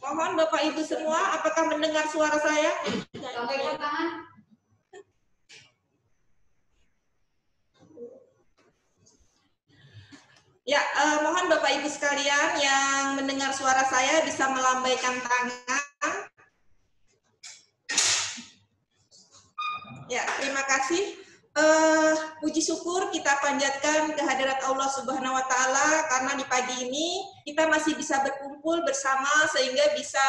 Mohon Bapak Ibu semua, apakah mendengar suara saya? Sampaikan tangan. Ya, mohon Bapak Ibu sekalian yang mendengar suara saya bisa melambaikan tangan. Ya, terima kasih. Puji syukur kita panjatkan kehadirat Allah Subhanahu wa Ta'ala karena di pagi ini kita masih bisa berkumpul bersama sehingga bisa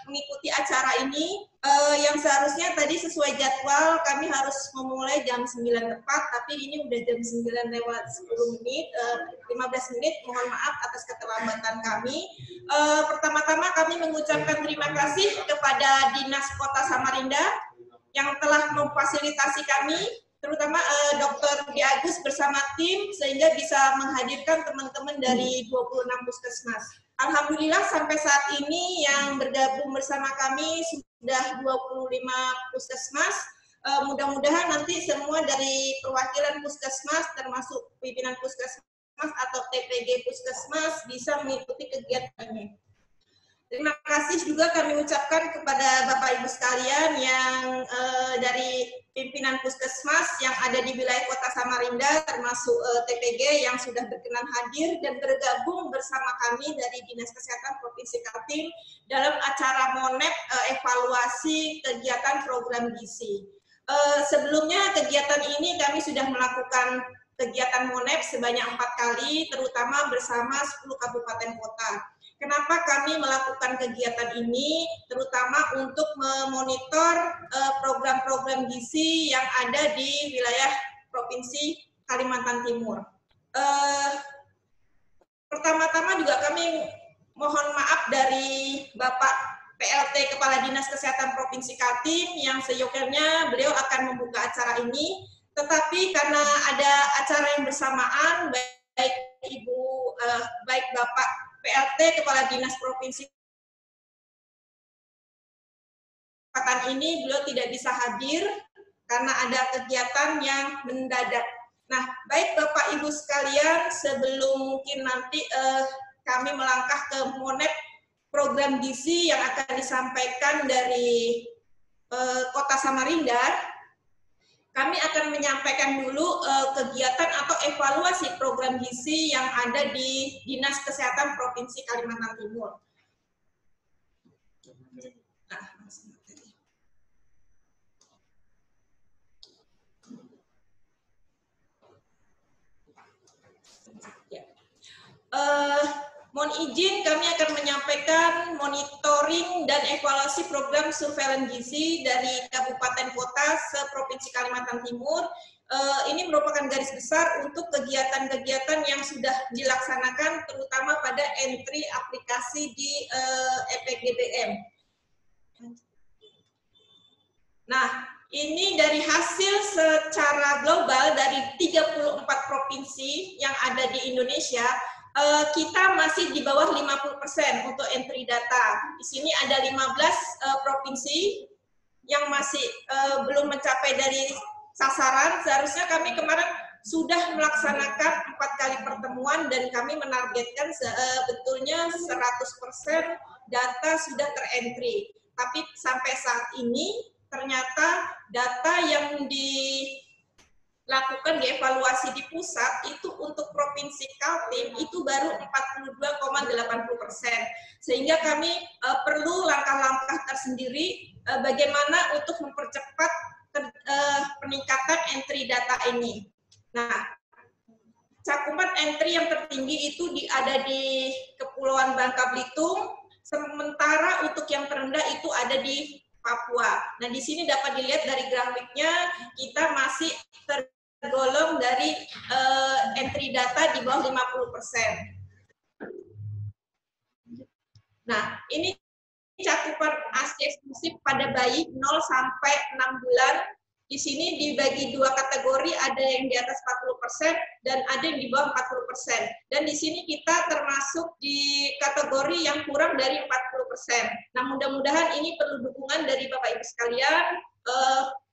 mengikuti acara ini yang seharusnya tadi sesuai jadwal kami harus memulai jam 9 tepat, tapi ini udah jam 9 lewat 10 menit, 15 menit, mohon maaf atas keterlambatan kami. Pertama-tama kami mengucapkan terima kasih kepada Dinas Kota Samarinda yang telah memfasilitasi kami, terutama Dr. Budi Agus bersama tim, sehingga bisa menghadirkan teman-teman dari 26 puskesmas. Alhamdulillah sampai saat ini yang bergabung bersama kami sudah 25 puskesmas. Mudah-mudahan nanti semua dari perwakilan puskesmas, termasuk pimpinan puskesmas atau TPG puskesmas, bisa mengikuti kegiatan ini. Terima kasih juga kami ucapkan kepada Bapak Ibu sekalian yang dari pimpinan puskesmas yang ada di wilayah Kota Samarinda, termasuk TPG yang sudah berkenan hadir dan bergabung bersama kami dari Dinas Kesehatan Provinsi Kaltim dalam acara MONEP evaluasi kegiatan program gizi. Sebelumnya kegiatan ini kami sudah melakukan kegiatan MONEP sebanyak 4 kali, terutama bersama 10 kabupaten kota. Kenapa kami melakukan kegiatan ini, terutama untuk memonitor program-program gizi yang ada di wilayah Provinsi Kalimantan Timur. Pertama-tama juga kami mohon maaf dari Bapak PLT Kepala Dinas Kesehatan Provinsi Kaltim yang seyogyanya beliau akan membuka acara ini, tetapi karena ada acara yang bersamaan, baik Bapak PLT Kepala Dinas Provinsi ini beliau tidak bisa hadir karena ada kegiatan yang mendadak. Nah, baik Bapak Ibu sekalian, sebelum mungkin nanti kami melangkah ke MONEP program gizi yang akan disampaikan dari Kota Samarinda, kami akan menyampaikan dulu kegiatan atau evaluasi program gizi yang ada di Dinas Kesehatan Provinsi Kalimantan Timur. Mohon izin kami akan menyampaikan monitoring dan evaluasi program surveillance gizi dari kabupaten kota se-Provinsi Kalimantan Timur. Ini merupakan garis besar untuk kegiatan-kegiatan yang sudah dilaksanakan terutama pada entry aplikasi di EPGDM. Nah, ini dari hasil secara global dari 34 provinsi yang ada di Indonesia, kita masih di bawah 50% untuk entry data. Di sini ada 15 provinsi yang masih belum mencapai dari sasaran. Seharusnya kami kemarin sudah melaksanakan 4 kali pertemuan dan kami menargetkan sebetulnya 100% data sudah terentry. Tapi sampai saat ini ternyata data yang dilakukan dievaluasi di pusat itu untuk Provinsi Kaltim itu baru 42,80%. Sehingga kami perlu langkah-langkah tersendiri bagaimana untuk mempercepat peningkatan entry data ini. Nah, cakupan entry yang tertinggi itu ada di Kepulauan Bangka Belitung, sementara untuk yang terendah itu ada di Papua. Nah, di sini dapat dilihat dari grafiknya, kita masih tergolong dari entry data di bawah 50%. Nah, ini cakupan ASI eksklusif pada bayi 0 sampai 6 bulan. Di sini dibagi 2 kategori, ada yang di atas 40% dan ada yang di bawah 40%. Dan di sini kita termasuk di kategori yang kurang dari 40%. Nah, mudah-mudahan ini perlu dukungan dari Bapak Ibu sekalian,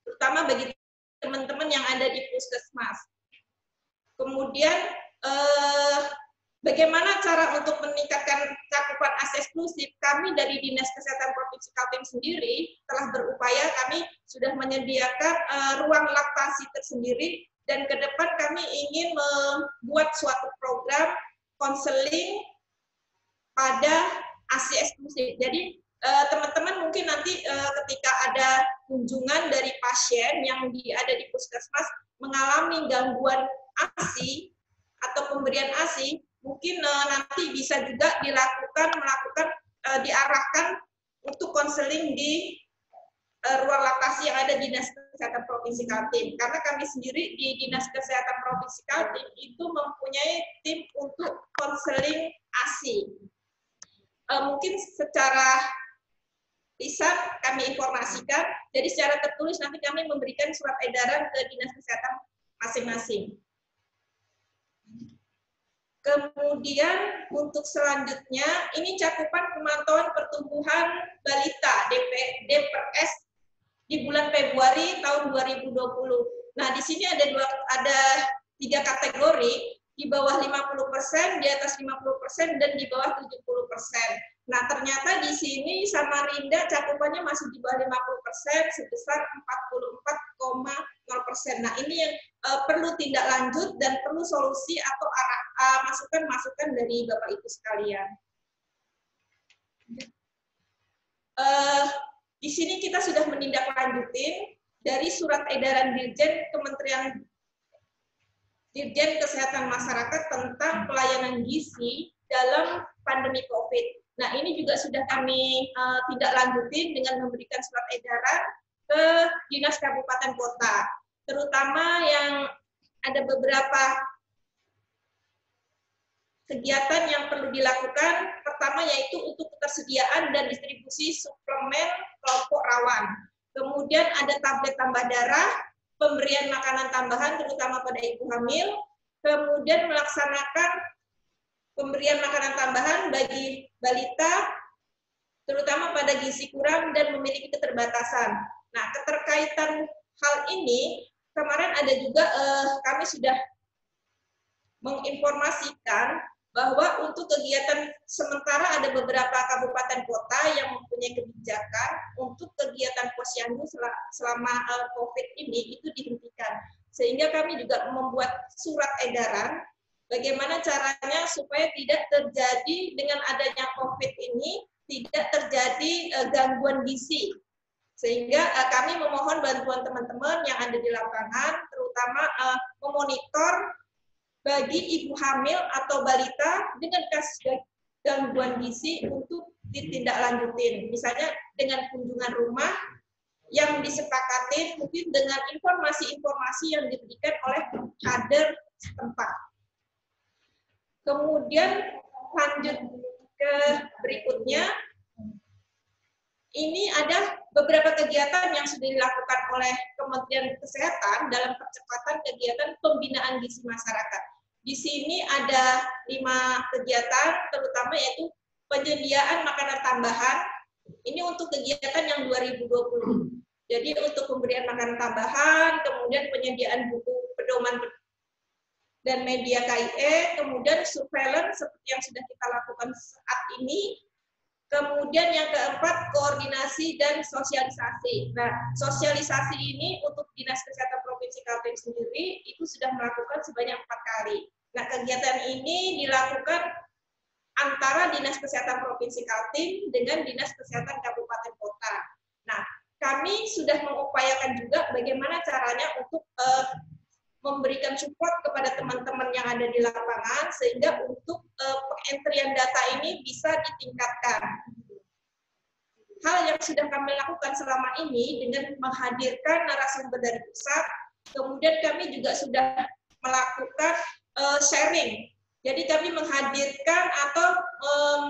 terutama bagi teman-teman yang ada di puskesmas. Kemudian Bagaimana cara untuk meningkatkan cakupan ASI eksklusif? Kami dari Dinas Kesehatan Provinsi Kaltim sendiri telah berupaya, kami sudah menyediakan ruang laktasi tersendiri, dan ke depan kami ingin membuat suatu program konseling pada ASI eksklusif. Jadi teman-teman mungkin nanti ketika ada kunjungan dari pasien yang ada di puskesmas mengalami gangguan ASI atau pemberian ASI, mungkin nanti bisa juga diarahkan untuk konseling di ruang laktasi yang ada di Dinas Kesehatan Provinsi Kaltim. Karena kami sendiri di Dinas Kesehatan Provinsi Kaltim itu mempunyai tim untuk konseling ASI. Mungkin secara lisan kami informasikan, jadi secara tertulis nanti kami memberikan surat edaran ke Dinas Kesehatan masing-masing. Kemudian untuk selanjutnya, ini cakupan pemantauan pertumbuhan balita DPS di bulan Februari tahun 2020. Nah, di sini ada 3 kategori, di bawah 50%, di atas 50%, dan di bawah 70%. Nah, ternyata di sini Samarinda cakupannya masih di bawah 50% sebesar 44,0%. Nah, ini yang perlu tindak lanjut dan perlu solusi atau masukan-masukan dari Bapak Ibu sekalian. Di sini kita sudah menindaklanjutin dari surat edaran Dirjen Kesehatan Masyarakat tentang pelayanan gizi dalam pandemi COVID. Nah, ini juga sudah kami tindak lanjutin dengan memberikan surat edaran ke Dinas Kabupaten Kota, terutama yang ada beberapa kegiatan yang perlu dilakukan. Pertama yaitu untuk ketersediaan dan distribusi suplemen kelompok rawan. Kemudian ada tablet tambah darah, pemberian makanan tambahan terutama pada ibu hamil, kemudian melaksanakan pemberian makanan tambahan bagi balita, terutama pada gizi kurang dan memiliki keterbatasan. Nah, keterkaitan hal ini, kemarin ada juga kami sudah menginformasikan bahwa untuk kegiatan sementara ada beberapa kabupaten kota yang mempunyai kebijakan untuk kegiatan posyandu selama COVID ini itu dihentikan. Sehingga kami juga membuat surat edaran bagaimana caranya supaya tidak terjadi dengan adanya COVID ini, tidak terjadi gangguan gizi. Sehingga kami memohon bantuan teman-teman yang ada di lapangan, terutama memonitor bagi ibu hamil atau balita dengan kasus gangguan gizi untuk ditindaklanjutin. Misalnya dengan kunjungan rumah yang disepakati mungkin dengan informasi-informasi yang diberikan oleh kader setempat. Kemudian lanjut ke berikutnya, ini ada beberapa kegiatan yang sudah dilakukan oleh Kementerian Kesehatan dalam percepatan kegiatan pembinaan gizi masyarakat. Di sini ada 5 kegiatan, terutama yaitu penyediaan makanan tambahan. Ini untuk kegiatan yang 2020. Jadi untuk pemberian makanan tambahan, kemudian penyediaan buku pedoman dan media KIE, kemudian surveillance seperti yang sudah kita lakukan saat ini. Kemudian yang keempat, koordinasi dan sosialisasi. Nah, sosialisasi ini untuk Dinas Kesehatan Provinsi Kaltim sendiri itu sudah melakukan sebanyak 4 kali. Nah, kegiatan ini dilakukan antara Dinas Kesehatan Provinsi Kaltim dengan Dinas Kesehatan Kabupaten Kota. Nah, kami sudah mengupayakan juga bagaimana caranya untuk memberikan support kepada teman-teman yang ada di lapangan sehingga untuk pengentrian data ini bisa ditingkatkan. Hal yang sudah kami lakukan selama ini dengan menghadirkan narasumber dari pusat, kemudian kami juga sudah melakukan sharing. Jadi kami menghadirkan atau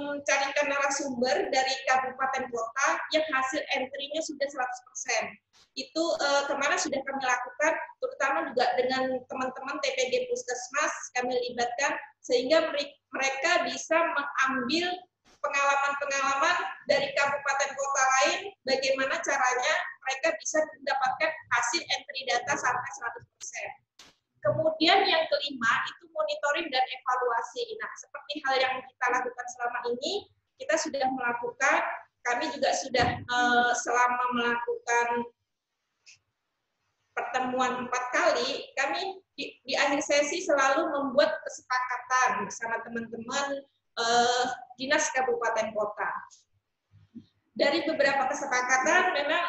mencarikan narasumber dari kabupaten kota yang hasil entry-nya sudah 100%. Itu kemarin sudah kami lakukan, terutama juga dengan teman-teman TPG Puskesmas kami libatkan, sehingga mereka bisa mengambil pengalaman-pengalaman dari kabupaten kota lain, bagaimana caranya mereka bisa mendapatkan hasil entry data sampai 100%. Kemudian yang kelima itu monitoring dan evaluasi. Nah, seperti lakukan, kami juga sudah selama melakukan pertemuan 4 kali, kami di akhir sesi selalu membuat kesepakatan bersama teman-teman dinas kabupaten kota. Dari beberapa kesepakatan, memang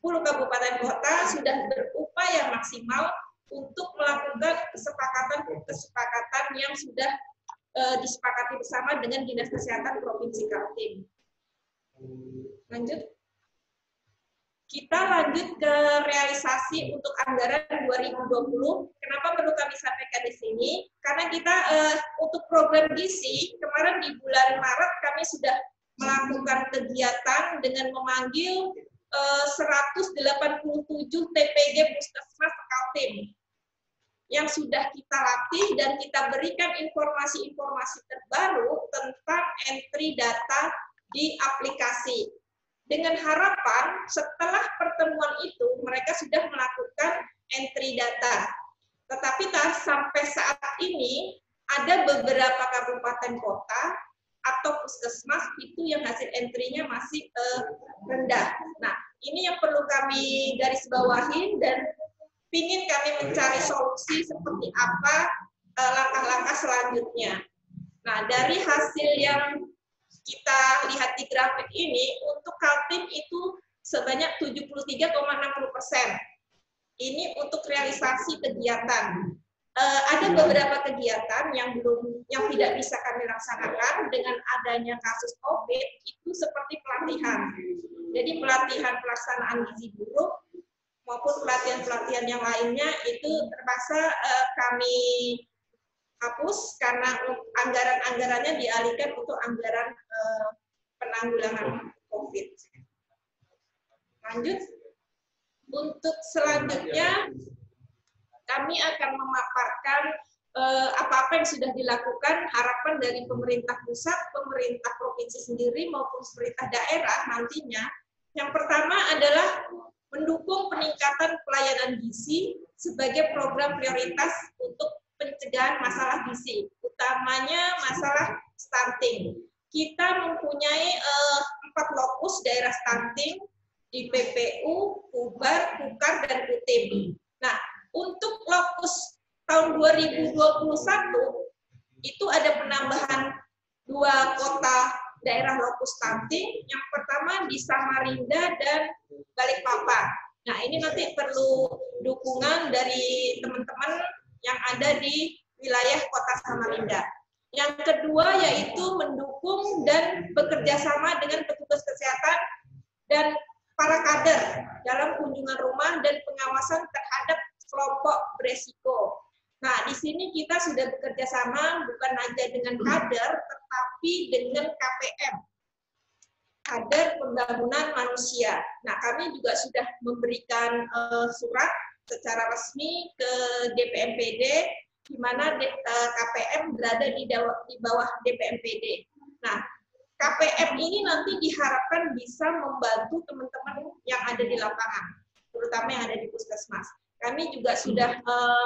10 kabupaten kota sudah berupaya maksimal untuk melakukan kesepakatan yang sudah disepakati bersama dengan Dinas Kesehatan Provinsi Kaltim. Lanjut. Kita lanjut ke realisasi untuk anggaran 2020. Kenapa perlu kami sampaikan di sini? Karena kita untuk program gizi, kemarin di bulan Maret kami sudah melakukan kegiatan dengan memanggil 187 TPG Puskesmas Kaltim yang sudah kita latih dan kita berikan informasi-informasi terbaru tentang entry data di aplikasi. Dengan harapan setelah pertemuan itu mereka sudah melakukan entry data. Tetapi sampai saat ini ada beberapa kabupaten kota atau puskesmas itu yang hasil entry-nya masih rendah. Nah, ini yang perlu kami garis bawahi dan ingin kami mencari solusi seperti apa langkah-langkah selanjutnya. Nah, dari hasil yang kita lihat di grafik ini, untuk Kaltim itu sebanyak 73,60%. Ini untuk realisasi kegiatan. Ada beberapa kegiatan yang tidak bisa kami laksanakan dengan adanya kasus COVID, itu seperti pelatihan. Jadi pelatihan pelaksanaan gizi buruk maupun pelatihan-pelatihan yang lainnya itu terpaksa kami hapus karena anggaran-anggarannya dialihkan untuk anggaran penanggulangan COVID. Lanjut. Untuk selanjutnya, kami akan memaparkan apa-apa yang sudah dilakukan, harapan dari pemerintah pusat, pemerintah provinsi sendiri, maupun pemerintah daerah nantinya. Yang pertama adalah mendukung peningkatan pelayanan gizi sebagai program prioritas untuk pencegahan masalah gizi, utamanya masalah stunting. Kita mempunyai 4 lokus daerah stunting di PPU, Pubar, Pukar, dan Kutim. Nah, untuk lokus tahun 2021 itu ada penambahan 2 kota daerah lokus stunting. Yang pertama di Samarinda dan Balikpapan. Nah, ini nanti perlu dukungan dari teman-teman yang ada di wilayah kota Samarinda. Yang kedua yaitu mendukung dan bekerja sama dengan petugas kesehatan dan para kader dalam kunjungan rumah dan pengawasan terhadap kelompok beresiko. Nah, di sini kita sudah bekerja sama bukan hanya dengan kader, tetapi dengan KPM, kader pembangunan manusia. Nah, kami juga sudah memberikan surat secara resmi ke DPMPD, di mana KPM berada di bawah DPMPD. Nah, KPM ini nanti diharapkan bisa membantu teman-teman yang ada di lapangan, terutama yang ada di puskesmas. Kami juga sudah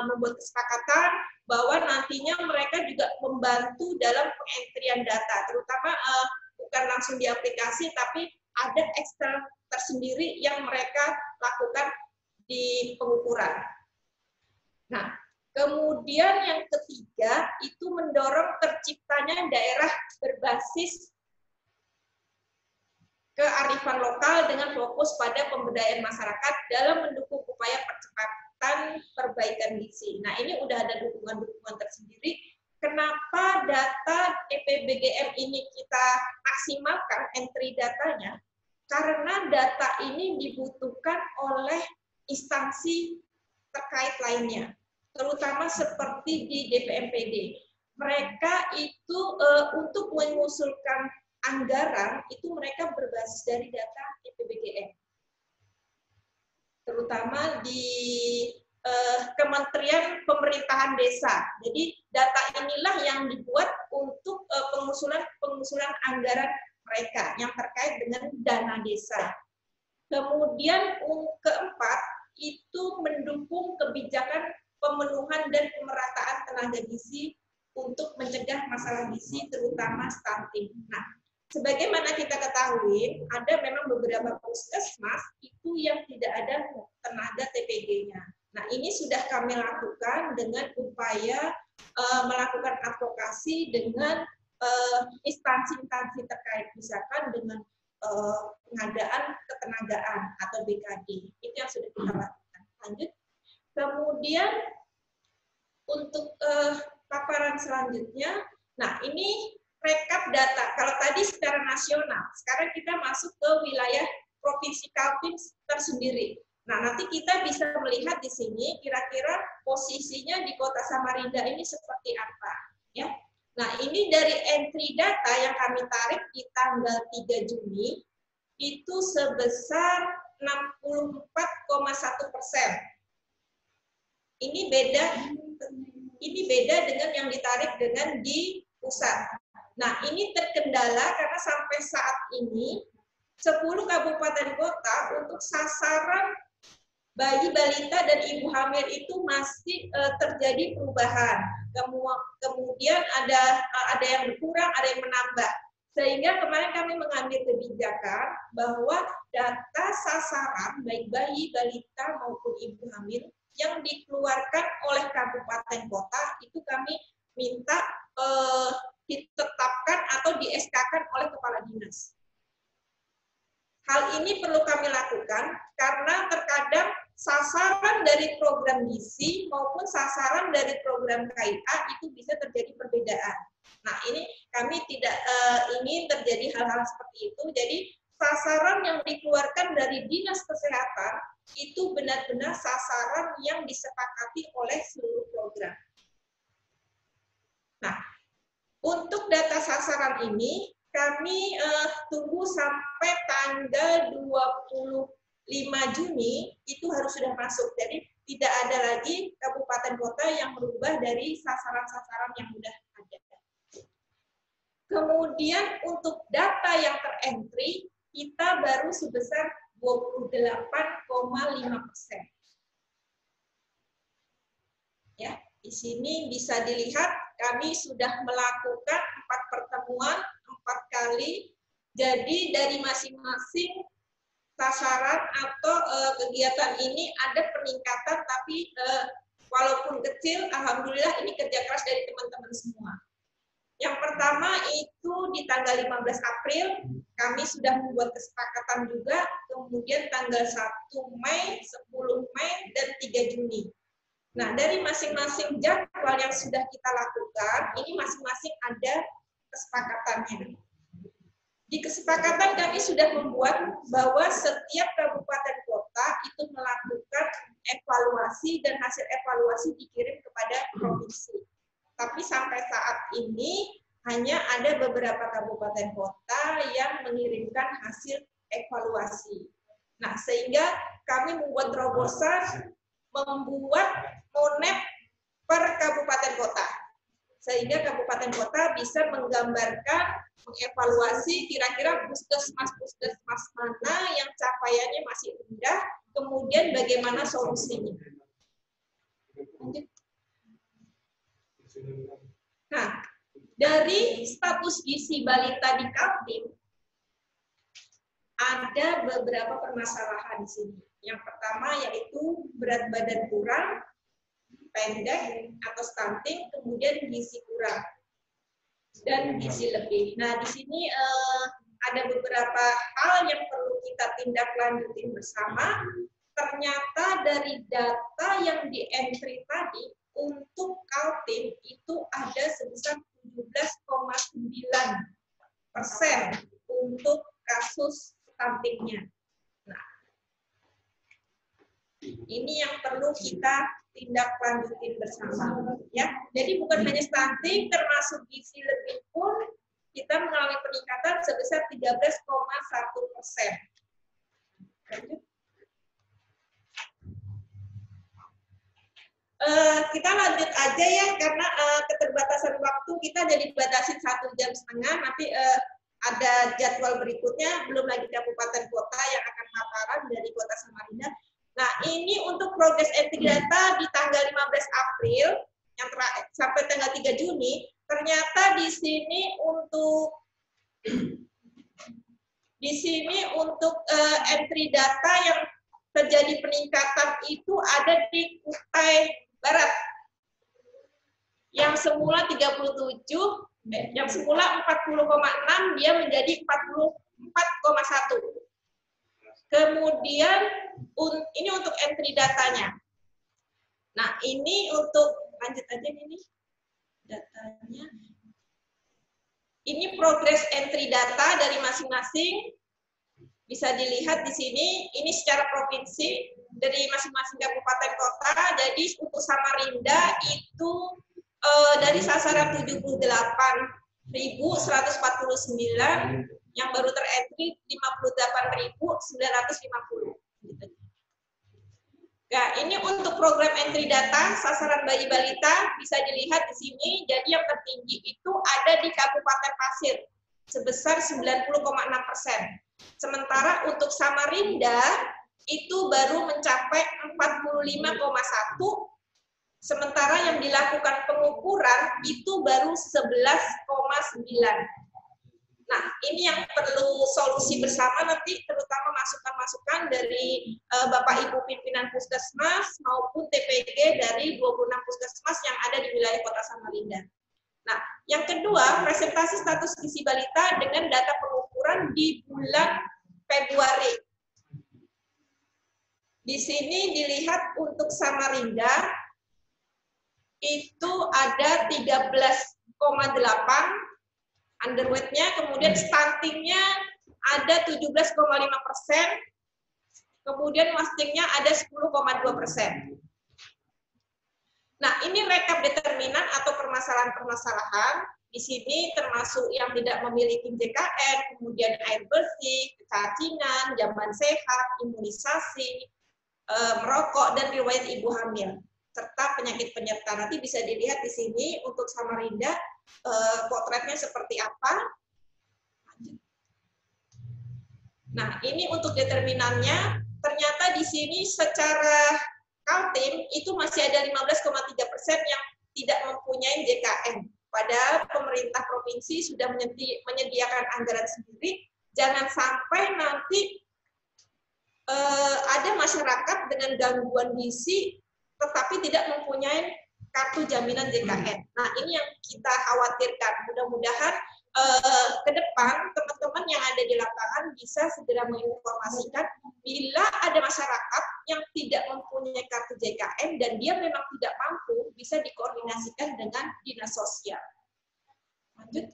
membuat kesepakatan bahwa nantinya mereka juga membantu dalam pengentrian data, terutama bukan langsung di aplikasi, tapi ada eksternal tersendiri yang mereka lakukan di pengukuran. Nah, kemudian yang ketiga itu mendorong terciptanya daerah berbasis kearifan lokal dengan fokus pada pemberdayaan masyarakat dalam mendukung upaya percepatan perbaikan gizi. Nah, ini udah ada dukungan-dukungan tersendiri. Kenapa data EPBGM ini kita maksimalkan entry datanya? Karena data ini dibutuhkan oleh instansi terkait lainnya, terutama seperti di DPMPD. Mereka itu untuk mengusulkan anggaran itu mereka berbasis dari data EPBGM, terutama di Kementerian Pemerintahan Desa. Jadi data inilah yang dibuat untuk pengusulan anggaran mereka yang terkait dengan dana desa. Kemudian keempat itu mendukung kebijakan pemenuhan dan pemerataan tenaga gizi untuk mencegah masalah gizi terutama stunting. Nah, sebagaimana kita ketahui, ada memang beberapa puskesmas itu yang tidak ada tenaga TPG-nya. Nah, ini sudah kami lakukan dengan upaya melakukan advokasi dengan instansi-instansi terkait, misalkan dengan pengadaan ketenagaan atau BKD. Itu yang sudah kita lakukan. Lanjut. Kemudian untuk paparan selanjutnya, nah ini rekap data. Kalau tadi secara nasional, sekarang kita masuk ke wilayah Provinsi Kaltim tersendiri. Nah, nanti kita bisa melihat di sini kira-kira posisinya di Kota Samarinda ini seperti apa, ya. Nah, ini dari entry data yang kami tarik di tanggal 3 Juni itu sebesar 64,1%. Ini beda dengan yang ditarik dengan di pusat. Nah, ini terkendala karena sampai saat ini 10 kabupaten kota untuk sasaran bayi, balita, dan ibu hamil itu masih terjadi perubahan. Kemudian ada yang berkurang, ada yang menambah. Sehingga kemarin kami mengambil kebijakan bahwa data sasaran baik bayi, balita maupun ibu hamil yang dikeluarkan oleh kabupaten kota itu kami minta ditetapkan atau di-SK-kan oleh kepala dinas. Hal ini perlu kami lakukan karena terkadang sasaran dari program gizi maupun sasaran dari program KIA itu bisa terjadi perbedaan. Nah, ini kami tidak ingin terjadi hal-hal seperti itu. Jadi, sasaran yang dikeluarkan dari Dinas Kesehatan itu benar-benar sasaran yang disepakati oleh seluruh program. Nah, untuk data sasaran ini, kami tunggu sampai tanggal 25 Juni itu harus sudah masuk. Jadi tidak ada lagi kabupaten kota yang berubah dari sasaran-sasaran yang sudah ada. Kemudian untuk data yang terentry, kita baru sebesar 28,5%. Ya, di sini bisa dilihat kami sudah melakukan 4 pertemuan, 4 kali. Jadi dari masing-masing sasaran atau kegiatan ini ada peningkatan, tapi walaupun kecil, alhamdulillah ini kerja keras dari teman-teman semua. Yang pertama itu di tanggal 15 April, kami sudah membuat kesepakatan juga, kemudian tanggal 1 Mei, 10 Mei, dan 3 Juni. Nah, dari masing-masing jadwal yang sudah kita lakukan, ini masing-masing ada kesepakatannya. Di kesepakatan kami sudah membuat bahwa setiap kabupaten kota itu melakukan evaluasi dan hasil evaluasi dikirim kepada provinsi. Tapi sampai saat ini hanya ada beberapa kabupaten kota yang mengirimkan hasil evaluasi. Nah, sehingga kami membuat terobosan membuat monep per kabupaten kota. Sehingga kabupaten kota bisa menggambarkan, mengevaluasi kira-kira puskesmas mana yang capaiannya masih rendah, kemudian bagaimana solusinya. Nah, dari status gizi balita di Kaltim, ada beberapa permasalahan di sini. Yang pertama yaitu berat badan kurang, pendek atau stunting, kemudian gizi kurang dan gizi lebih. Nah, di sini ada beberapa hal yang perlu kita tindak lanjutin bersama. Ternyata dari data yang di entry tadi untuk Kaltim itu ada sebesar 17,9% untuk kasus stuntingnya. Nah, ini yang perlu kita tindak lanjutin bersama, ya. Jadi bukan hanya stunting, termasuk gizi lebih pun kita mengalami peningkatan sebesar 13,1%. Kita lanjut aja ya, karena keterbatasan waktu kita jadi batasin 1,5 jam. Nanti ada jadwal berikutnya, belum lagi kabupaten kota yang akan paparan dari Kota Samarinda. Nah, ini untuk progres entry data di tanggal 15 April yang terakhir sampai tanggal 3 Juni, ternyata di sini untuk Di sini untuk entry data yang terjadi peningkatan itu ada di Kutai Barat. Yang semula 37, yang semula 40,6 dia menjadi 44,1. Kemudian ini untuk entry datanya. Nah, ini untuk lanjut aja ini datanya. Ini progres entry data dari masing-masing. Bisa dilihat di sini, ini secara provinsi dari masing-masing kabupaten kota. Jadi untuk Samarinda itu dari sasaran 78.149 yang baru terentry 58.950. Nah, ini untuk program entry data sasaran bayi balita bisa dilihat di sini. Jadi yang tertinggi itu ada di Kabupaten Pasir sebesar 90,6%. Sementara untuk Samarinda itu baru mencapai 45,1. Sementara yang dilakukan pengukuran itu baru 11,9. Nah, ini yang perlu solusi bersama nanti, terutama masukan-masukan dari Bapak Ibu pimpinan Puskesmas maupun TPG dari 26 Puskesmas yang ada di wilayah Kota Samarinda. Nah, yang kedua, presentasi status gizi balita dengan data pengukuran di bulan Februari. Di sini dilihat untuk Samarinda itu ada 13,8 underweight-nya, kemudian stunting-nya ada 17,5%, kemudian wastingnya ada 10,2%. Nah, ini rekap determinan atau permasalahan-permasalahan. Di sini termasuk yang tidak memiliki JKN, kemudian air bersih, kecacingan, jamban sehat, imunisasi, merokok, dan riwayat ibu hamil, serta penyakit penyerta. Nanti bisa dilihat di sini untuk Samarinda potretnya seperti apa. Nah, ini untuk determinannya. Ternyata di sini secara Kaltim itu masih ada 15,3% yang tidak mempunyai JKN. Padahal pemerintah provinsi sudah menyediakan anggaran sendiri. Jangan sampai nanti ada masyarakat dengan gangguan gizi tetapi tidak mempunyai kartu jaminan JKN. Nah, ini yang kita khawatirkan. Mudah-mudahan ke depan teman-teman yang ada di lapangan bisa segera menginformasikan bila ada masyarakat yang tidak mempunyai kartu JKN dan dia memang tidak mampu, bisa dikoordinasikan dengan dinas sosial. Lanjut.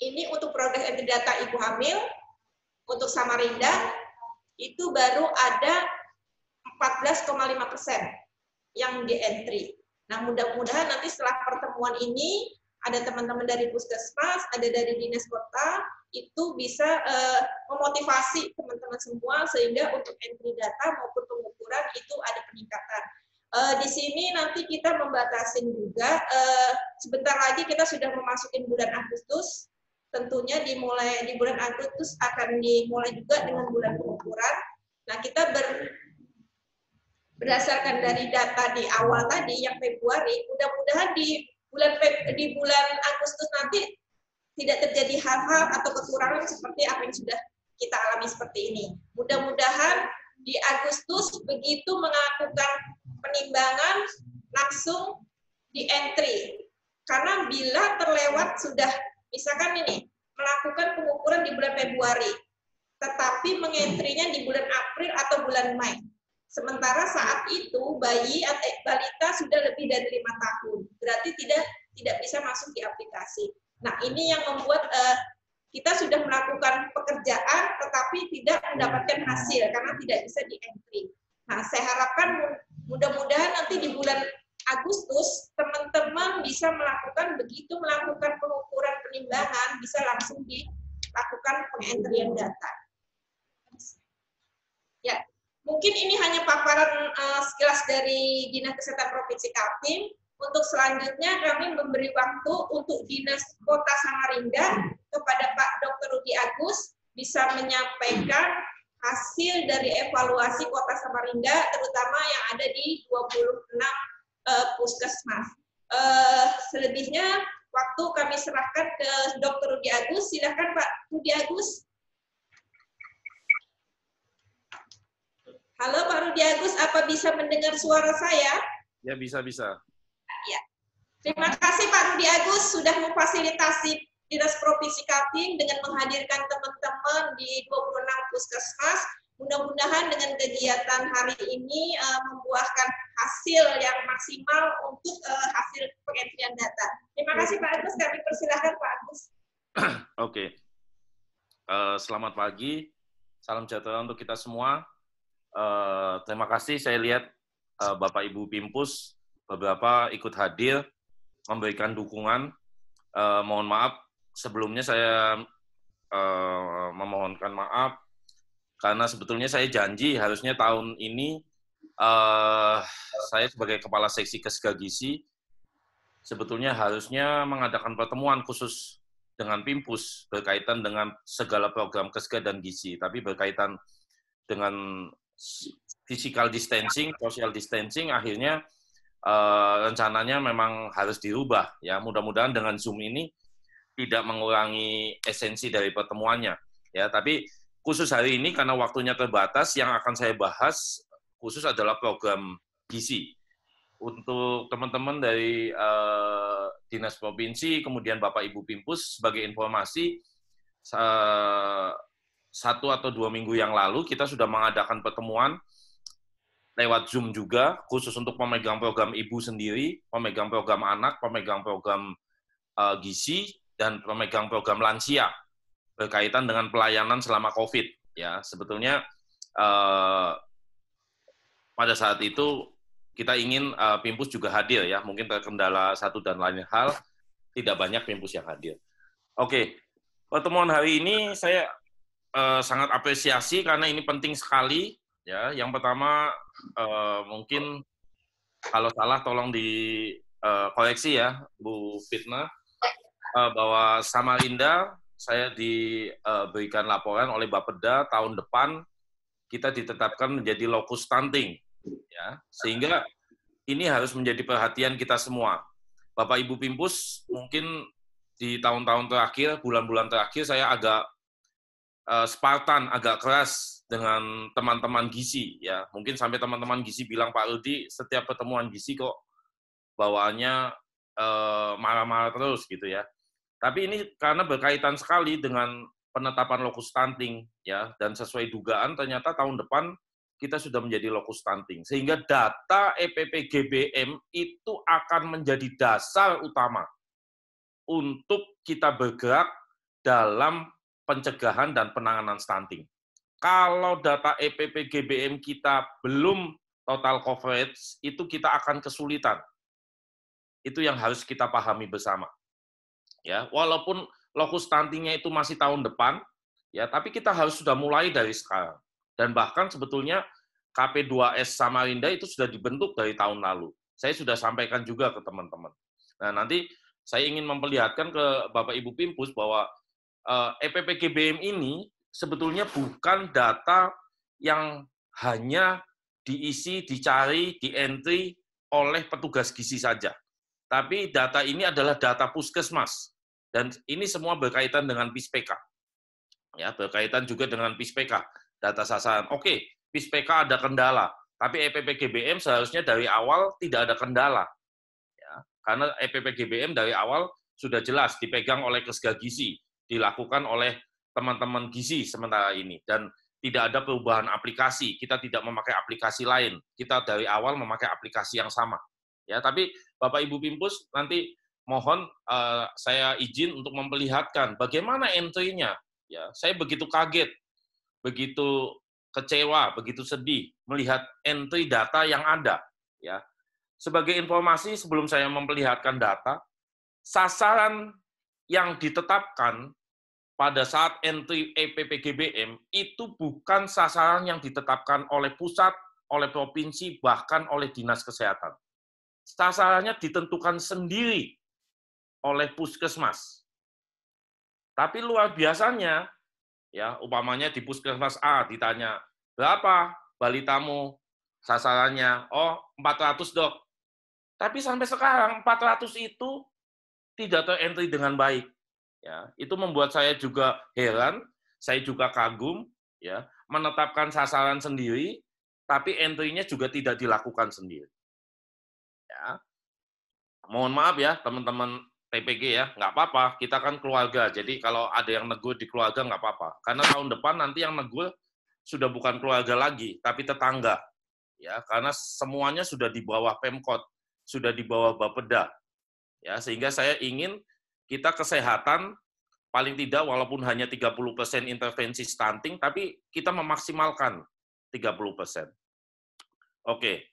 Ini untuk progres entry data ibu hamil. Untuk Samarinda itu baru ada 14,5% yang di entry. Nah, mudah-mudahan nanti setelah pertemuan ini ada teman-teman dari Puskesmas, ada dari Dinas Kota, itu bisa memotivasi teman-teman semua sehingga untuk entry data maupun pengukuran itu ada peningkatan. Di sini nanti kita membatasin juga, sebentar lagi kita sudah memasuki bulan Agustus, tentunya dimulai di bulan Agustus akan dimulai juga dengan bulan pengukuran. Nah, kita berdasarkan dari data di awal tadi yang Februari, mudah-mudahan di bulan Agustus nanti tidak terjadi hal-hal atau kekurangan seperti apa yang sudah kita alami seperti ini. Mudah-mudahan di Agustus begitu melakukan penimbangan langsung di entry. Karena bila terlewat sudah, misalkan ini, melakukan pengukuran di bulan Februari, tetapi mengentrinya di bulan April atau bulan Mei. Sementara saat itu bayi atau balita sudah lebih dari 5 tahun, berarti tidak bisa masuk di aplikasi. Nah, ini yang membuat kita sudah melakukan pekerjaan, tetapi tidak mendapatkan hasil karena tidak bisa di entry. Nah, saya harapkan mudah-mudahan nanti di bulan Agustus teman-teman bisa melakukan pengukuran penimbangan, bisa langsung dilakukan pengentrian data. Ya. Mungkin ini hanya paparan sekilas dari Dinas Kesehatan Provinsi Kaltim. Untuk selanjutnya kami memberi waktu untuk Dinas Kota Samarinda kepada Pak Dr. Rudi Agus bisa menyampaikan hasil dari evaluasi Kota Samarinda, terutama yang ada di 26 puskesmas. Selebihnya waktu kami serahkan ke Dr. Rudi Agus. Silakan Pak Rudi Agus. Halo Pak Rudi Agus, apa bisa mendengar suara saya? Ya, bisa. Ya. Terima kasih Pak Rudi Agus sudah memfasilitasi Dinas Provinsi Kaltim dengan menghadirkan teman-teman di 26 puskesmas. Mudah-mudahan dengan kegiatan hari ini membuahkan hasil yang maksimal untuk hasil pengentrian data. Terima kasih Pak Agus, kami persilahkan Pak Agus. Oke. Selamat pagi, salam sejahtera untuk kita semua. Terima kasih, saya lihat Bapak Ibu Pimpus beberapa ikut hadir, memberikan dukungan. Mohon maaf, sebelumnya saya memohonkan maaf, karena sebetulnya saya janji harusnya tahun ini saya sebagai Kepala Seksi Kesga Gizi sebetulnya harusnya mengadakan pertemuan khusus dengan Pimpus berkaitan dengan segala program Kesga dan Gizi, tapi berkaitan dengan physical distancing, social distancing, akhirnya rencananya memang harus dirubah. Ya, mudah-mudahan dengan Zoom ini tidak mengurangi esensi dari pertemuannya. Ya, tapi khusus hari ini karena waktunya terbatas, yang akan saya bahas khusus adalah program gizi. Untuk teman-teman dari Dinas Provinsi, kemudian Bapak Ibu Pimpus, sebagai informasi, 1 atau 2 minggu yang lalu kita sudah mengadakan pertemuan lewat Zoom juga, khusus untuk pemegang program ibu sendiri, pemegang program anak, pemegang program gizi, dan pemegang program lansia berkaitan dengan pelayanan selama COVID. Ya, sebetulnya pada saat itu kita ingin Pimpus juga hadir, ya, mungkin terkendala satu dan lain hal, tidak banyak Pimpus yang hadir. Oke, pertemuan hari ini saya sangat apresiasi karena ini penting sekali. Ya, yang pertama mungkin kalau salah tolong dikoreksi ya, Bu Fitnah, bahwa Samarinda saya diberikan laporan oleh Bapeda tahun depan kita ditetapkan menjadi lokus stunting, ya, sehingga ini harus menjadi perhatian kita semua. Bapak Ibu Pimpus, mungkin di tahun-tahun terakhir, bulan-bulan terakhir saya agak Spartan, agak keras dengan teman-teman gizi, ya. Mungkin sampai teman-teman gizi bilang, Pak Rudi, setiap pertemuan gizi kok bawaannya marah-marah terus gitu ya. Tapi ini karena berkaitan sekali dengan penetapan lokus stunting, ya, dan sesuai dugaan ternyata tahun depan kita sudah menjadi lokus stunting, sehingga data EPPGBM itu akan menjadi dasar utama untuk kita bergerak dalam pencegahan dan penanganan stunting. Kalau data EPPGBM kita belum total coverage, itu kita akan kesulitan. Itu yang harus kita pahami bersama. Ya, walaupun lokus stuntingnya itu masih tahun depan, ya, tapi kita harus sudah mulai dari sekarang. Dan bahkan sebetulnya KP2S Samarinda itu sudah dibentuk dari tahun lalu. Saya sudah sampaikan juga ke teman-teman. Nah, nanti saya ingin memperlihatkan ke Bapak Ibu Pimpus bahwa EPPGBM ini sebetulnya bukan data yang hanya diisi, dicari, di-entry oleh petugas gizi saja. Tapi data ini adalah data puskesmas. Dan ini semua berkaitan dengan PISPK. Ya, berkaitan juga dengan PISPK, data sasaran. Oke, PISPK ada kendala, tapi EPPGBM seharusnya dari awal tidak ada kendala. Ya, karena EPPGBM dari awal sudah jelas dipegang oleh Kesga Gizi, dilakukan oleh teman-teman gizi sementara ini, dan tidak ada perubahan aplikasi. Kita tidak memakai aplikasi lain. Kita dari awal memakai aplikasi yang sama. Ya, tapi Bapak Ibu Pimpus nanti mohon saya izin untuk memperlihatkan bagaimana entry-nya. Ya, saya begitu kaget, begitu kecewa, begitu sedih melihat entry data yang ada. Ya, sebagai informasi sebelum saya memperlihatkan data, sasaran yang ditetapkan pada saat entry EPPGBM itu bukan sasaran yang ditetapkan oleh pusat, oleh provinsi, bahkan oleh dinas kesehatan. Sasarannya ditentukan sendiri oleh puskesmas. Tapi luar biasanya, ya, umpamanya di puskesmas A ditanya, berapa balitamu sasarannya? Oh, 400, Dok. Tapi sampai sekarang 400 itu tidak terentry dengan baik. Ya, itu membuat saya juga heran, saya juga kagum, ya, menetapkan sasaran sendiri, tapi entry-nya juga tidak dilakukan sendiri. Ya, mohon maaf ya teman-teman TPG ya, nggak apa-apa, kita kan keluarga, jadi kalau ada yang negur di keluarga nggak apa-apa, karena tahun depan nanti yang negur sudah bukan keluarga lagi, tapi tetangga, ya, karena semuanya sudah di bawah Pemkot, sudah di bawah Bapeda, ya, sehingga saya ingin kita kesehatan paling tidak walaupun hanya 30% intervensi stunting, tapi kita memaksimalkan 30%. Oke,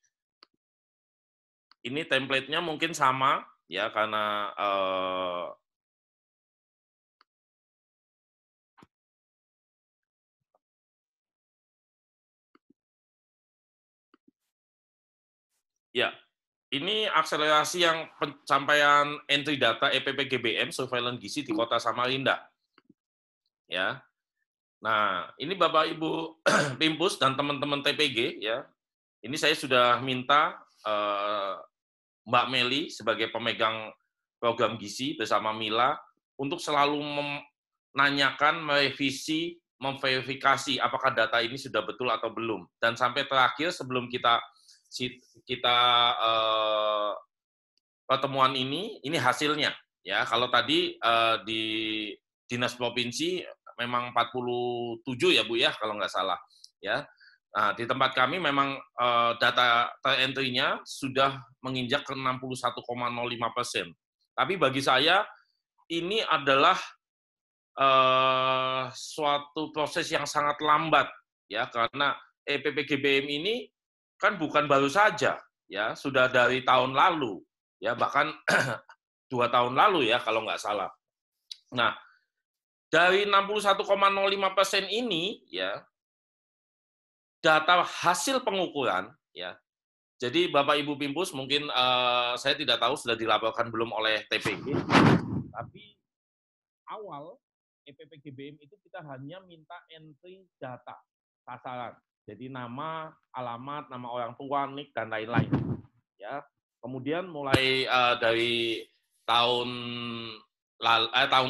ini template-nya mungkin sama, ya, karena ya, ini akselerasi yang pencapaian entry data EPPGBM surveillance gizi di Kota Samarinda. Ya. Nah, ini Bapak Ibu Pimpus dan teman-teman TPG ya. Ini saya sudah minta Mbak Meli sebagai pemegang program gizi bersama Mila untuk selalu menanyakan, merevisi, memverifikasi apakah data ini sudah betul atau belum. Dan sampai terakhir sebelum kita pertemuan ini hasilnya ya. Kalau tadi di Dinas Provinsi memang 47 ya Bu ya kalau nggak salah ya. Nah, di tempat kami memang data entry-nya sudah menginjak ke 61,05%. Tapi bagi saya ini adalah suatu proses yang sangat lambat ya, karena EPPGBM ini kan bukan baru saja ya, sudah dari tahun lalu ya, bahkan 2 tahun lalu ya kalau nggak salah. Nah, dari 61,05% ini ya, data hasil pengukuran ya. Jadi Bapak Ibu Pimpus mungkin saya tidak tahu sudah dilaporkan belum oleh TPG, tapi awal EPPGBM itu kita hanya minta entry data sasaran. Jadi nama, alamat, nama orang tua, NIK dan lain-lain. Ya. Kemudian mulai dari tahun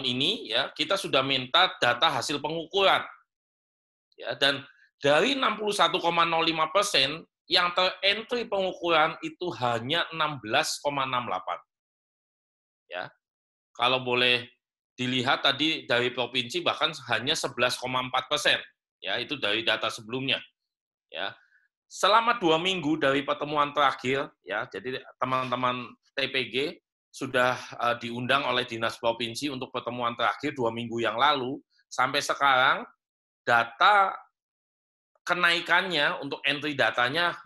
ini ya kita sudah minta data hasil pengukuran. Ya, dan dari 61,05% yang terentry pengukuran itu hanya 16,68. Ya. Kalau boleh dilihat tadi dari provinsi bahkan hanya 11,4%. Ya, itu dari data sebelumnya. Ya. Selama 2 minggu dari pertemuan terakhir, ya, jadi teman-teman TPG sudah diundang oleh Dinas Provinsi untuk pertemuan terakhir 2 minggu yang lalu, sampai sekarang data kenaikannya untuk entry datanya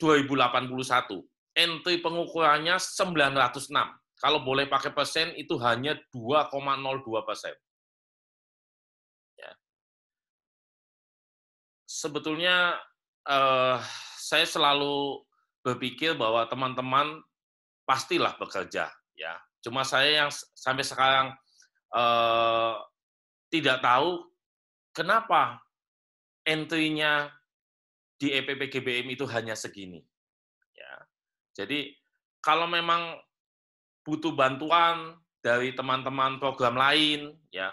2081. Entry pengukurannya 906. Kalau boleh pakai persen, itu hanya 2,02%. Ya. Sebetulnya saya selalu berpikir bahwa teman-teman pastilah bekerja. Ya. Cuma saya yang sampai sekarang tidak tahu kenapa entry-nya di EPPGBM itu hanya segini. Ya. Jadi kalau memang butuh bantuan dari teman-teman program lain, ya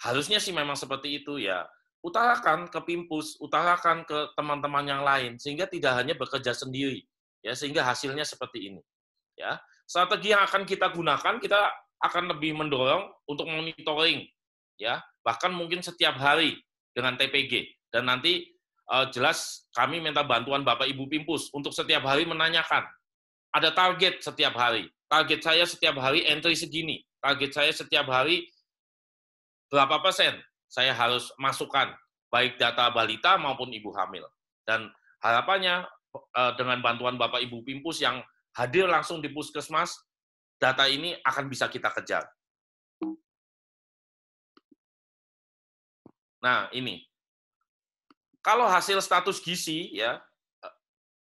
harusnya sih memang seperti itu ya. Utarakan ke Pimpus, utarakan ke teman-teman yang lain sehingga tidak hanya bekerja sendiri, ya sehingga hasilnya seperti ini. Ya, strategi yang akan kita gunakan, kita akan lebih mendorong untuk monitoring, ya bahkan mungkin setiap hari dengan TPG dan nanti jelas kami minta bantuan Bapak Ibu Pimpus untuk setiap hari menanyakan. Ada target setiap hari. Target saya setiap hari entry segini. Target saya setiap hari berapa persen saya harus masukkan, baik data balita maupun ibu hamil. Dan harapannya dengan bantuan Bapak Ibu Pimpus yang hadir langsung di puskesmas, data ini akan bisa kita kejar. Nah, ini. Kalau hasil status gizi, ya,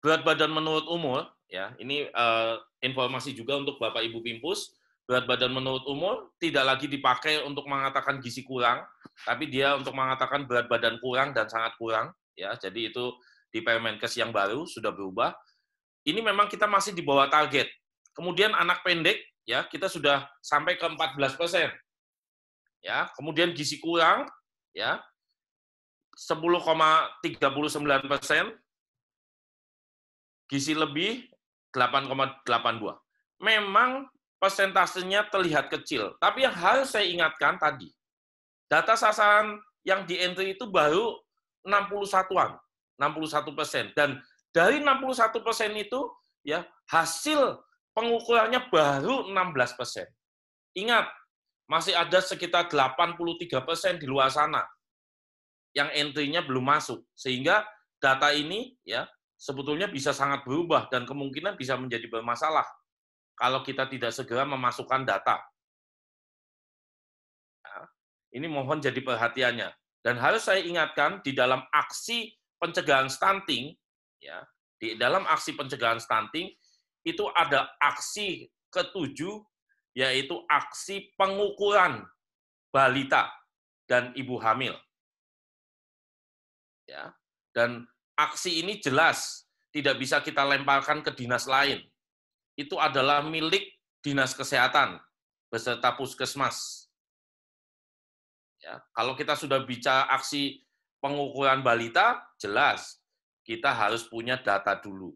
berat badan menurut umur, ya, ini informasi juga untuk Bapak Ibu Pimpus, berat badan menurut umur tidak lagi dipakai untuk mengatakan gizi kurang, tapi dia untuk mengatakan berat badan kurang dan sangat kurang, ya. Jadi itu di Permenkes yang baru sudah berubah. Ini memang kita masih di bawah target. Kemudian anak pendek ya kita sudah sampai ke 14%. Ya, kemudian gizi kurang, ya 10,39%, gizi lebih 8,82. Memang persentasenya terlihat kecil, tapi yang harus saya ingatkan tadi, data sasaran yang di entry itu baru 61-an, 61%. Dan dari 61% itu, ya hasil pengukurannya baru 16%. Ingat, masih ada sekitar 83% di luar sana yang entry-nya belum masuk. Sehingga data ini ya sebetulnya bisa sangat berubah dan kemungkinan bisa menjadi bermasalah kalau kita tidak segera memasukkan data. Nah, ini mohon jadi perhatiannya. Dan harus saya ingatkan, di dalam aksi pencegahan stunting, ya, di dalam aksi pencegahan stunting, itu ada aksi ketujuh, yaitu aksi pengukuran balita dan ibu hamil. Ya, dan aksi ini jelas tidak bisa kita lemparkan ke dinas lain. Itu adalah milik dinas kesehatan beserta puskesmas. Ya, kalau kita sudah bicara aksi pengukuran balita, jelas kita harus punya data dulu.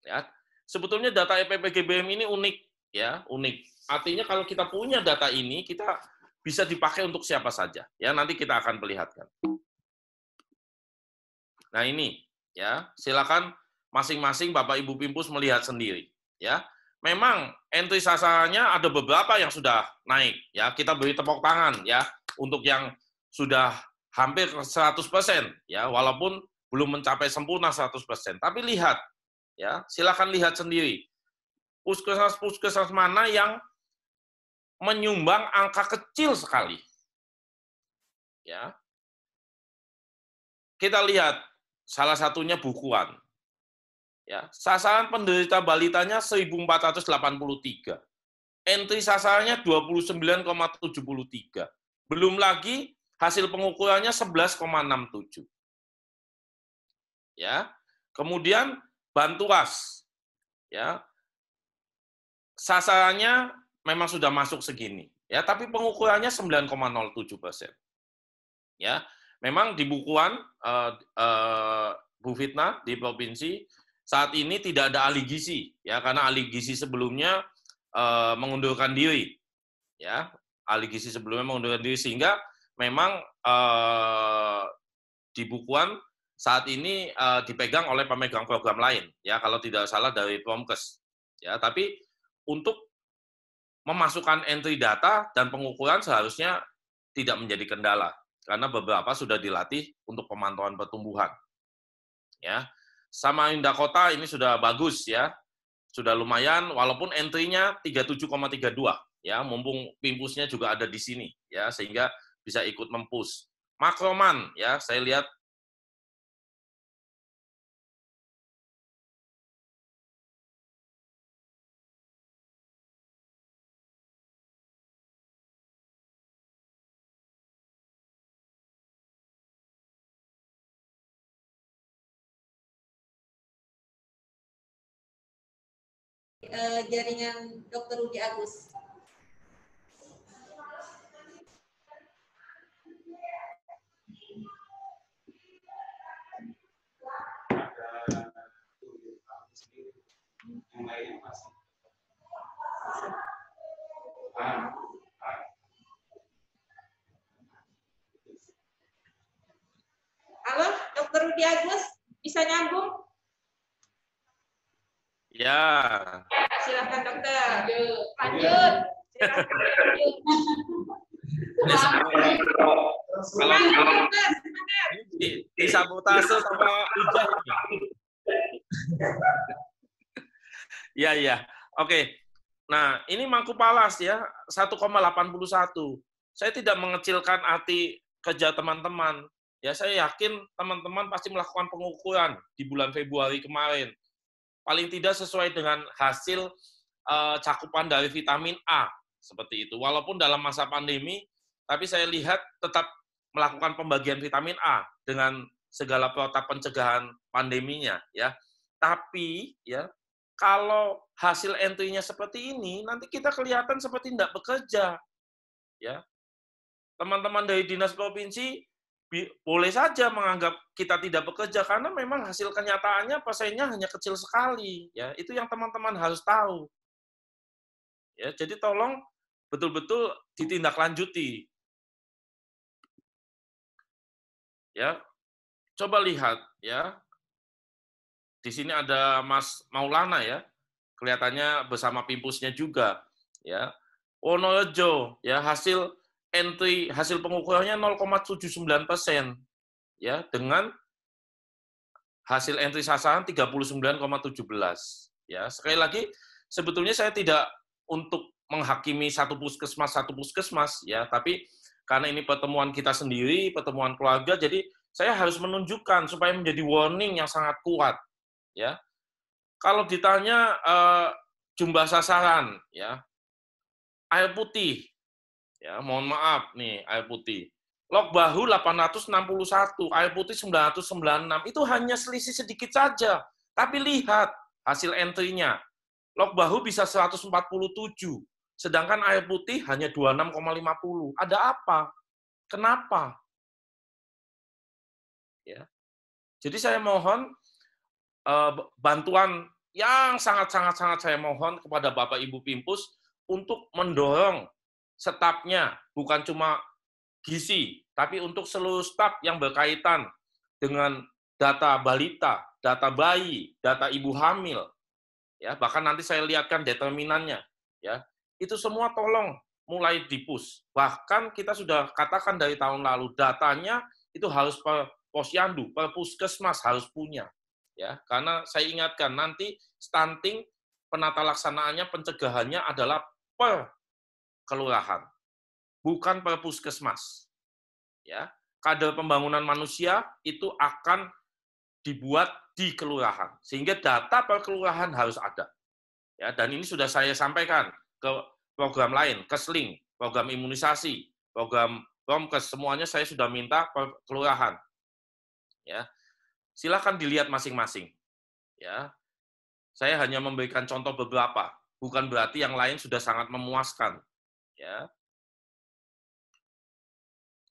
Ya, sebetulnya data EPPGBM ini unik, ya, unik. Artinya kalau kita punya data ini, kita bisa dipakai untuk siapa saja. Ya, nanti kita akan perlihatkan. Nah ini, ya, silakan masing-masing Bapak Ibu Pimpus melihat sendiri. Ya, memang entry sasarannya ada beberapa yang sudah naik. Ya, kita beri tepuk tangan, ya, untuk yang sudah hampir 100%, ya, walaupun belum mencapai sempurna 100%. Tapi lihat, ya, silakan lihat sendiri. Puskesmas-puskesmas mana yang menyumbang angka kecil sekali. Ya. Kita lihat salah satunya Bukuan. Ya, sasaran penderita balitanya 1.483. Entry sasarannya 29,73. Belum lagi hasil pengukurannya 11,67. Ya. Kemudian Bantuas. Ya. Sasarannya memang sudah masuk segini, ya, tapi pengukurannya 9,07%. Ya, memang di Bukuan, Bu Fitna, di provinsi saat ini tidak ada ahli gizi, ya, karena ahli gizi sebelumnya mengundurkan diri, ya, ahli gizi sebelumnya mengundurkan diri, sehingga memang di Bukuan saat ini dipegang oleh pemegang program lain, ya, kalau tidak salah dari Promkes, ya, tapi untuk memasukkan entry data dan pengukuran seharusnya tidak menjadi kendala, karena beberapa sudah dilatih untuk pemantauan pertumbuhan. Ya, Samarinda Kota ini sudah bagus, ya, sudah lumayan, walaupun entry-nya 37,32, ya, mumpung Pimpusnya juga ada di sini, ya, sehingga bisa ikut mempush. Makroman, ya, saya lihat jaringan Dr. Rudi Agus. Halo, Dr. Rudi Agus, bisa nyambung? ya. Silakan dokter. Lanjut. Kalau disabotase sama Ujah. Ya, ya. Oke. Nah, ini Mangkupalas, ya, 1,81. Saya tidak mengecilkan arti kerja teman-teman. Ya, saya yakin teman-teman pasti melakukan pengukuran di bulan Februari kemarin. Paling tidak sesuai dengan hasil cakupan dari vitamin A, seperti itu. Walaupun dalam masa pandemi, tapi saya lihat tetap melakukan pembagian vitamin A dengan segala protap pencegahan pandeminya, ya. Tapi, ya, kalau hasil entry-nya seperti ini, nanti kita kelihatan seperti tidak bekerja. Ya, teman-teman dari dinas provinsi boleh saja menganggap kita tidak bekerja karena memang hasil kenyataannya pasiennya hanya kecil sekali. Ya, itu yang teman-teman harus tahu. Ya, jadi tolong betul-betul ditindaklanjuti. Ya, coba lihat ya. Di sini ada Mas Maulana ya. Kelihatannya bersama pimpusnya juga ya. Wonorejo ya, hasil entry hasil pengukurannya 0,79% ya, dengan hasil entry sasaran 39,17 ya. Sekali lagi, sebetulnya saya tidak untuk menghakimi satu puskesmas ya, tapi karena ini pertemuan kita sendiri, pertemuan keluarga, jadi saya harus menunjukkan supaya menjadi warning yang sangat kuat ya. Kalau ditanya jumlah sasaran ya, air putih ya, mohon maaf nih, air putih. Lok bahu 861, air putih 996, itu hanya selisih sedikit saja. Tapi lihat hasil entry-nya. Lok bahu bisa 147, sedangkan air putih hanya 26,50. Ada apa? Kenapa? Ya. Jadi saya mohon bantuan yang sangat-sangat saya mohon kepada Bapak Ibu Pimpus untuk mendorong stafnya, bukan cuma gizi, tapi untuk seluruh staf yang berkaitan dengan data balita, data bayi, data ibu hamil, ya, bahkan nanti saya lihatkan determinannya, ya, itu semua tolong mulai di-push. Bahkan kita sudah katakan dari tahun lalu, datanya itu harus per posyandu, per puskesmas harus punya, ya, karena saya ingatkan nanti stunting penata laksanaannya, pencegahannya adalah per kelurahan, bukan per puskesmas. Ya, kader pembangunan manusia itu akan dibuat di kelurahan, sehingga data per kelurahan harus ada. Ya, dan ini sudah saya sampaikan ke program lain, Kesling, program imunisasi, program Promkes, semuanya saya sudah minta per kelurahan. Ya, silakan dilihat masing-masing. Ya, saya hanya memberikan contoh beberapa, bukan berarti yang lain sudah sangat memuaskan. Ya.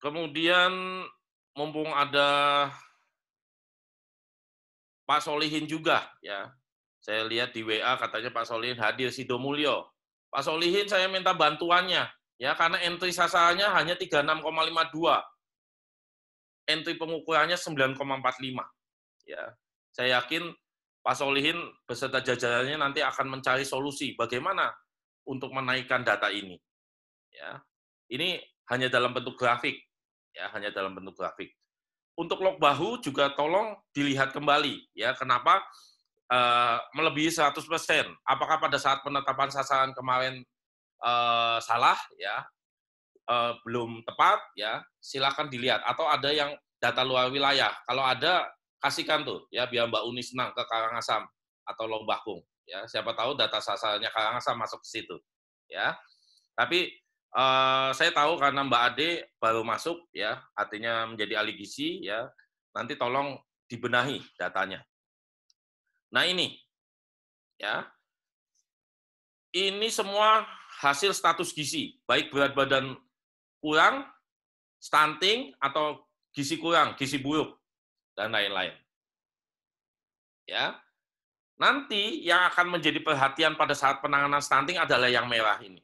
Kemudian mumpung ada Pak Solihin juga, ya. Saya lihat di WA katanya Pak Solihin hadir, Sidomulyo. Pak Solihin saya minta bantuannya, ya, karena entry sasarannya hanya 36,52. Entry pengukurannya 9,45. Ya. Saya yakin Pak Solihin beserta jajarannya nanti akan mencari solusi bagaimana untuk menaikkan data ini. Ya. Ini hanya dalam bentuk grafik, ya, hanya dalam bentuk grafik. Untuk log bahu juga tolong dilihat kembali, ya, kenapa melebihi 100%. Apakah pada saat penetapan sasaran kemarin salah, ya, belum tepat, ya, silakan dilihat. Atau ada yang data luar wilayah. Kalau ada, kasihkan tuh, ya, biar Mbak Uni senang ke Karangasem atau Lombakung. Ya, siapa tahu data sasarannya Karangasem masuk ke situ. Ya, tapi saya tahu karena Mbak Ade baru masuk, ya, artinya menjadi ahli gizi, ya, nanti tolong dibenahi datanya. Nah ini, ya, ini semua hasil status gizi, baik berat badan kurang, stunting, atau gizi kurang, gizi buruk, dan lain-lain. Ya, nanti yang akan menjadi perhatian pada saat penanganan stunting adalah yang merah ini.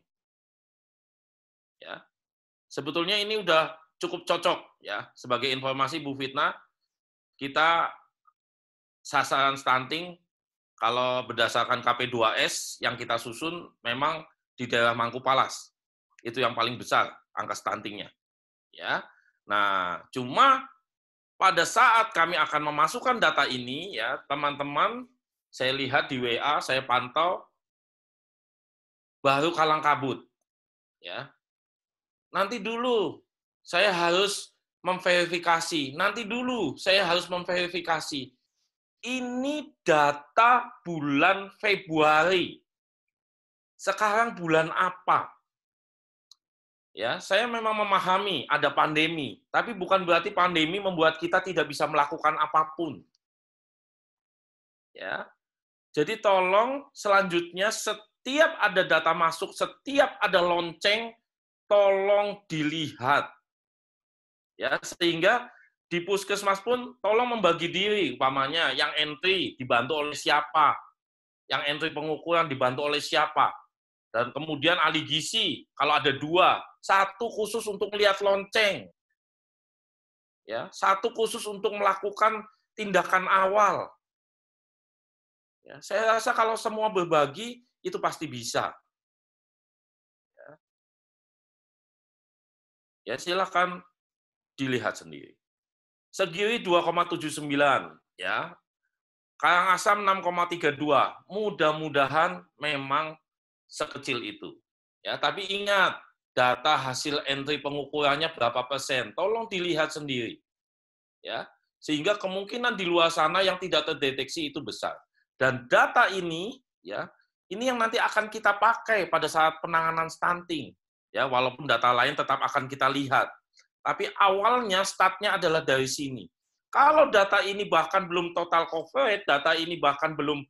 Ya, sebetulnya ini udah cukup cocok, ya, sebagai informasi Bu Fitna, kita sasaran stunting kalau berdasarkan KP2S yang kita susun memang di daerah Mangkupalas. Itu yang paling besar angka stuntingnya. Ya. Nah, cuma pada saat kami akan memasukkan data ini, ya, teman-teman, saya lihat di WA, saya pantau baru kalang kabut. Ya. Nanti dulu saya harus memverifikasi. Nanti dulu saya harus memverifikasi. Ini data bulan Februari. Sekarang bulan apa? Ya, saya memang memahami ada pandemi, tapi bukan berarti pandemi membuat kita tidak bisa melakukan apapun. Ya. Jadi tolong selanjutnya setiap ada data masuk, setiap ada lonceng, tolong dilihat. Ya, sehingga di puskesmas pun tolong membagi diri, umpamanya yang entry dibantu oleh siapa, yang entry pengukuran dibantu oleh siapa. Dan kemudian ahli gizi, kalau ada 2, 1 khusus untuk melihat lonceng, ya, 1 khusus untuk melakukan tindakan awal. Ya, saya rasa kalau semua berbagi, itu pasti bisa. Ya, silakan dilihat sendiri. Segiri 2,79, ya. Karangasem 6,32. Mudah-mudahan memang sekecil itu. Ya, tapi ingat, data hasil entry pengukurannya berapa persen. Tolong dilihat sendiri. Ya, sehingga kemungkinan di luar sana yang tidak terdeteksi itu besar. Dan data ini, ya, ini yang nanti akan kita pakai pada saat penanganan stunting. Ya, walaupun data lain tetap akan kita lihat. Tapi awalnya startnya adalah dari sini. Kalau data ini bahkan belum total coverage, data ini bahkan belum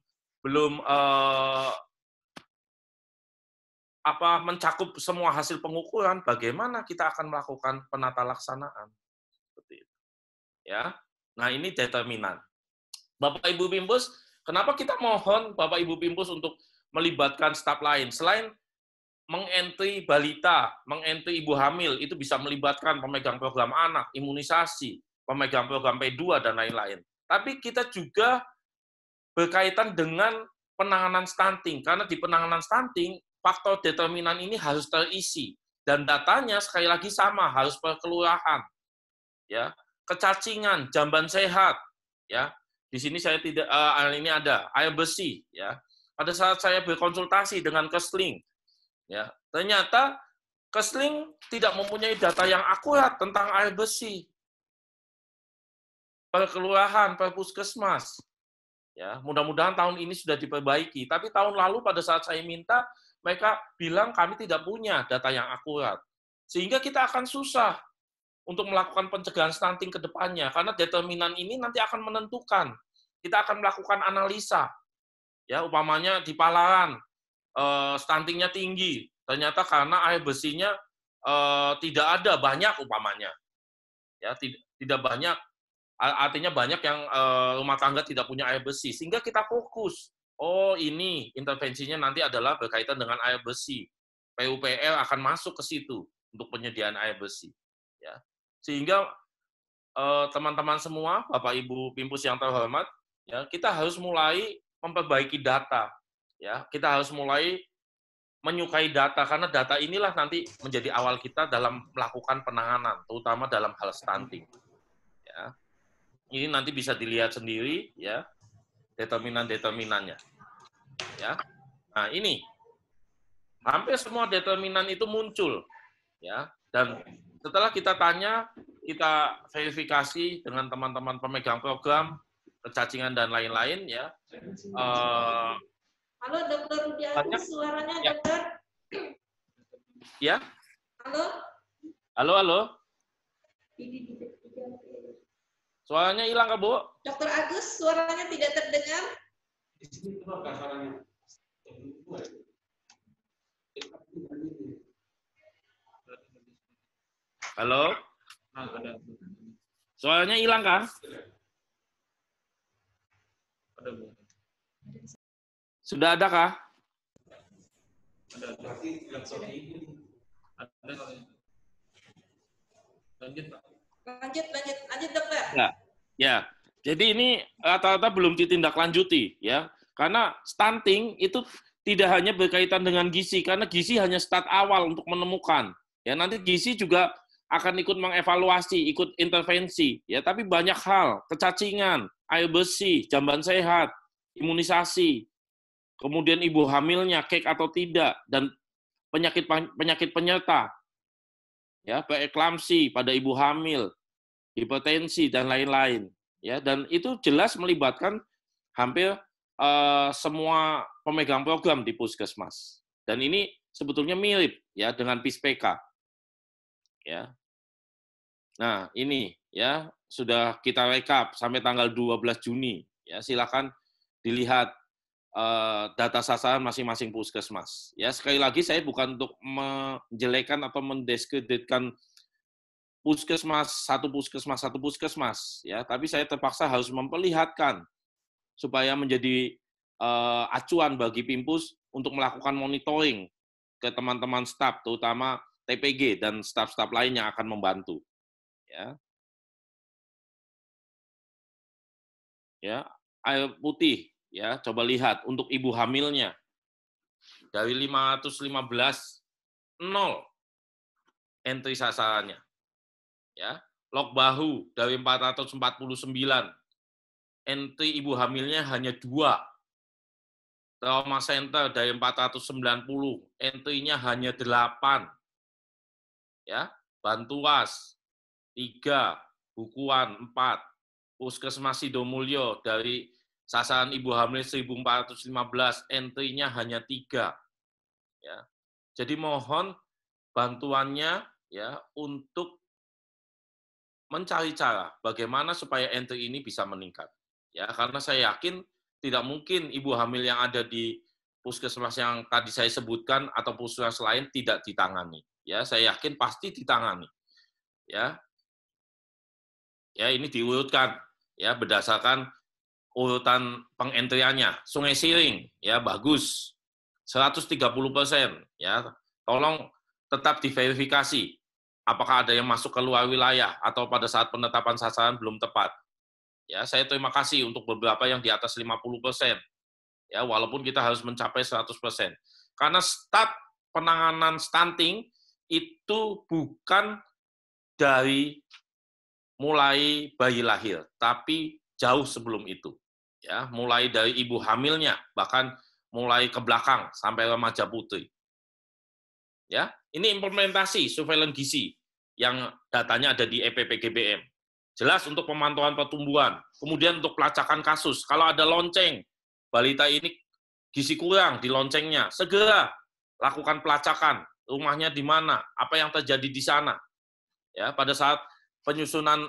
mencakup semua hasil pengukuran, bagaimana kita akan melakukan penata laksanaan? Seperti itu. Ya. Nah, ini determinan. Bapak Ibu Pimpus, kenapa kita mohon Bapak Ibu Pimpus untuk melibatkan staf lain? Selain mengentry balita, mengentry ibu hamil, itu bisa melibatkan pemegang program anak, imunisasi, pemegang program P2, dan lain-lain. Tapi kita juga berkaitan dengan penanganan stunting, karena di penanganan stunting, faktor determinan ini harus terisi, dan datanya sekali lagi sama, harus per kelurahan. Ya, kecacingan, jamban sehat, ya. Di sini saya tidak, ini ada air bersih, ya. Pada saat saya berkonsultasi dengan Kesling, ya, ternyata Kesling tidak mempunyai data yang akurat tentang air bersih per kelurahan, per puskesmas. Ya, mudah-mudahan tahun ini sudah diperbaiki. Tapi tahun lalu pada saat saya minta, mereka bilang kami tidak punya data yang akurat. Sehingga kita akan susah untuk melakukan pencegahan stunting ke depannya, karena determinan ini nanti akan menentukan. Kita akan melakukan analisa. Ya, umpamanya di Palaran, stuntingnya tinggi, ternyata karena air bersihnya tidak ada, banyak umpamanya. Ya, tidak banyak, artinya banyak yang rumah tangga tidak punya air bersih, sehingga kita fokus. Oh, ini intervensinya nanti adalah berkaitan dengan air bersih. PUPR akan masuk ke situ untuk penyediaan air bersih. Ya, sehingga teman-teman semua, Bapak Ibu Pimpus yang terhormat, ya, kita harus mulai memperbaiki data. Ya, kita harus mulai menyukai data, karena data inilah nanti menjadi awal kita dalam melakukan penanganan, terutama dalam hal stunting. Ya. Ini nanti bisa dilihat sendiri, ya, determinan-determinannya. Ya. Nah, ini hampir semua determinan itu muncul, ya. Dan setelah kita tanya, kita verifikasi dengan teman-teman pemegang program, kecacingan dan lain-lain, ya. Halo, Dokter Rudi Agus, suaranya, ya. Dokter. Ya. Halo. Halo, halo. Suaranya hilang, Kak, Bu? Dokter Agus, suaranya tidak terdengar. Halo? Suaranya hilang, Kak? Sudah ada, Kak? Lanjut, Dokter. Ya. Jadi ini rata-rata belum ditindaklanjuti, ya. Karena stunting itu tidak hanya berkaitan dengan gizi, karena gizi hanya start awal untuk menemukan. Ya, nanti gizi juga akan ikut mengevaluasi, ikut intervensi, ya. Tapi banyak hal, kecacingan, air bersih, jamban sehat, imunisasi, kemudian ibu hamilnya, cake atau tidak, dan penyakit penyerta, ya, preeklamsi pada ibu hamil, hipertensi dan lain-lain, ya. Dan itu jelas melibatkan hampir semua pemegang program di puskesmas. Dan ini sebetulnya mirip, ya, dengan PISPK, ya. Nah, ini, ya, sudah kita rekap sampai tanggal 12 Juni, ya. Silakan dilihat data sasaran masing-masing puskesmas. Ya, sekali lagi saya bukan untuk menjelekan atau mendiskreditkan satu puskesmas, ya, tapi saya terpaksa harus memperlihatkan supaya menjadi acuan bagi Pimpus untuk melakukan monitoring ke teman-teman staf, terutama TPG dan staf-staf lain yang akan membantu. Ya, air putih, ya, coba lihat untuk ibu hamilnya dari 515 0 entry sasarannya. Ya, log bahu dari 449, entry ibu hamilnya hanya 2. Trauma center dari 490, entry-nya hanya 8. Ya, Bantuas 3, Bukuan 4, Puskesmas Sidomulyo dari sasaran ibu hamil 1415, entry-nya hanya 3. Ya. Jadi mohon bantuannya ya untuk mencari cara bagaimana supaya entry ini bisa meningkat. Ya, karena saya yakin tidak mungkin ibu hamil yang ada di puskesmas yang tadi saya sebutkan atau puskesmas lain tidak ditangani. Ya, saya yakin pasti ditangani. Ya. Ya, ini diurutkan ya berdasarkan urutan pengentriannya. Sungai Siring ya bagus. 130%, ya. Tolong tetap diverifikasi apakah ada yang masuk ke luar wilayah atau pada saat penetapan sasaran belum tepat. Ya, saya terima kasih untuk beberapa yang di atas 50%. Ya, walaupun kita harus mencapai 100%. Karena start penanganan stunting itu bukan dari mulai bayi lahir, tapi jauh sebelum itu. Ya, mulai dari ibu hamilnya, bahkan mulai ke belakang sampai remaja putri. Ya, ini implementasi surveillance gizi yang datanya ada di EPPGBM. Jelas untuk pemantauan pertumbuhan, kemudian untuk pelacakan kasus. Kalau ada lonceng, balita ini gizi kurang di loncengnya, segera lakukan pelacakan. Rumahnya di mana? Apa yang terjadi di sana? Ya, pada saat penyusunan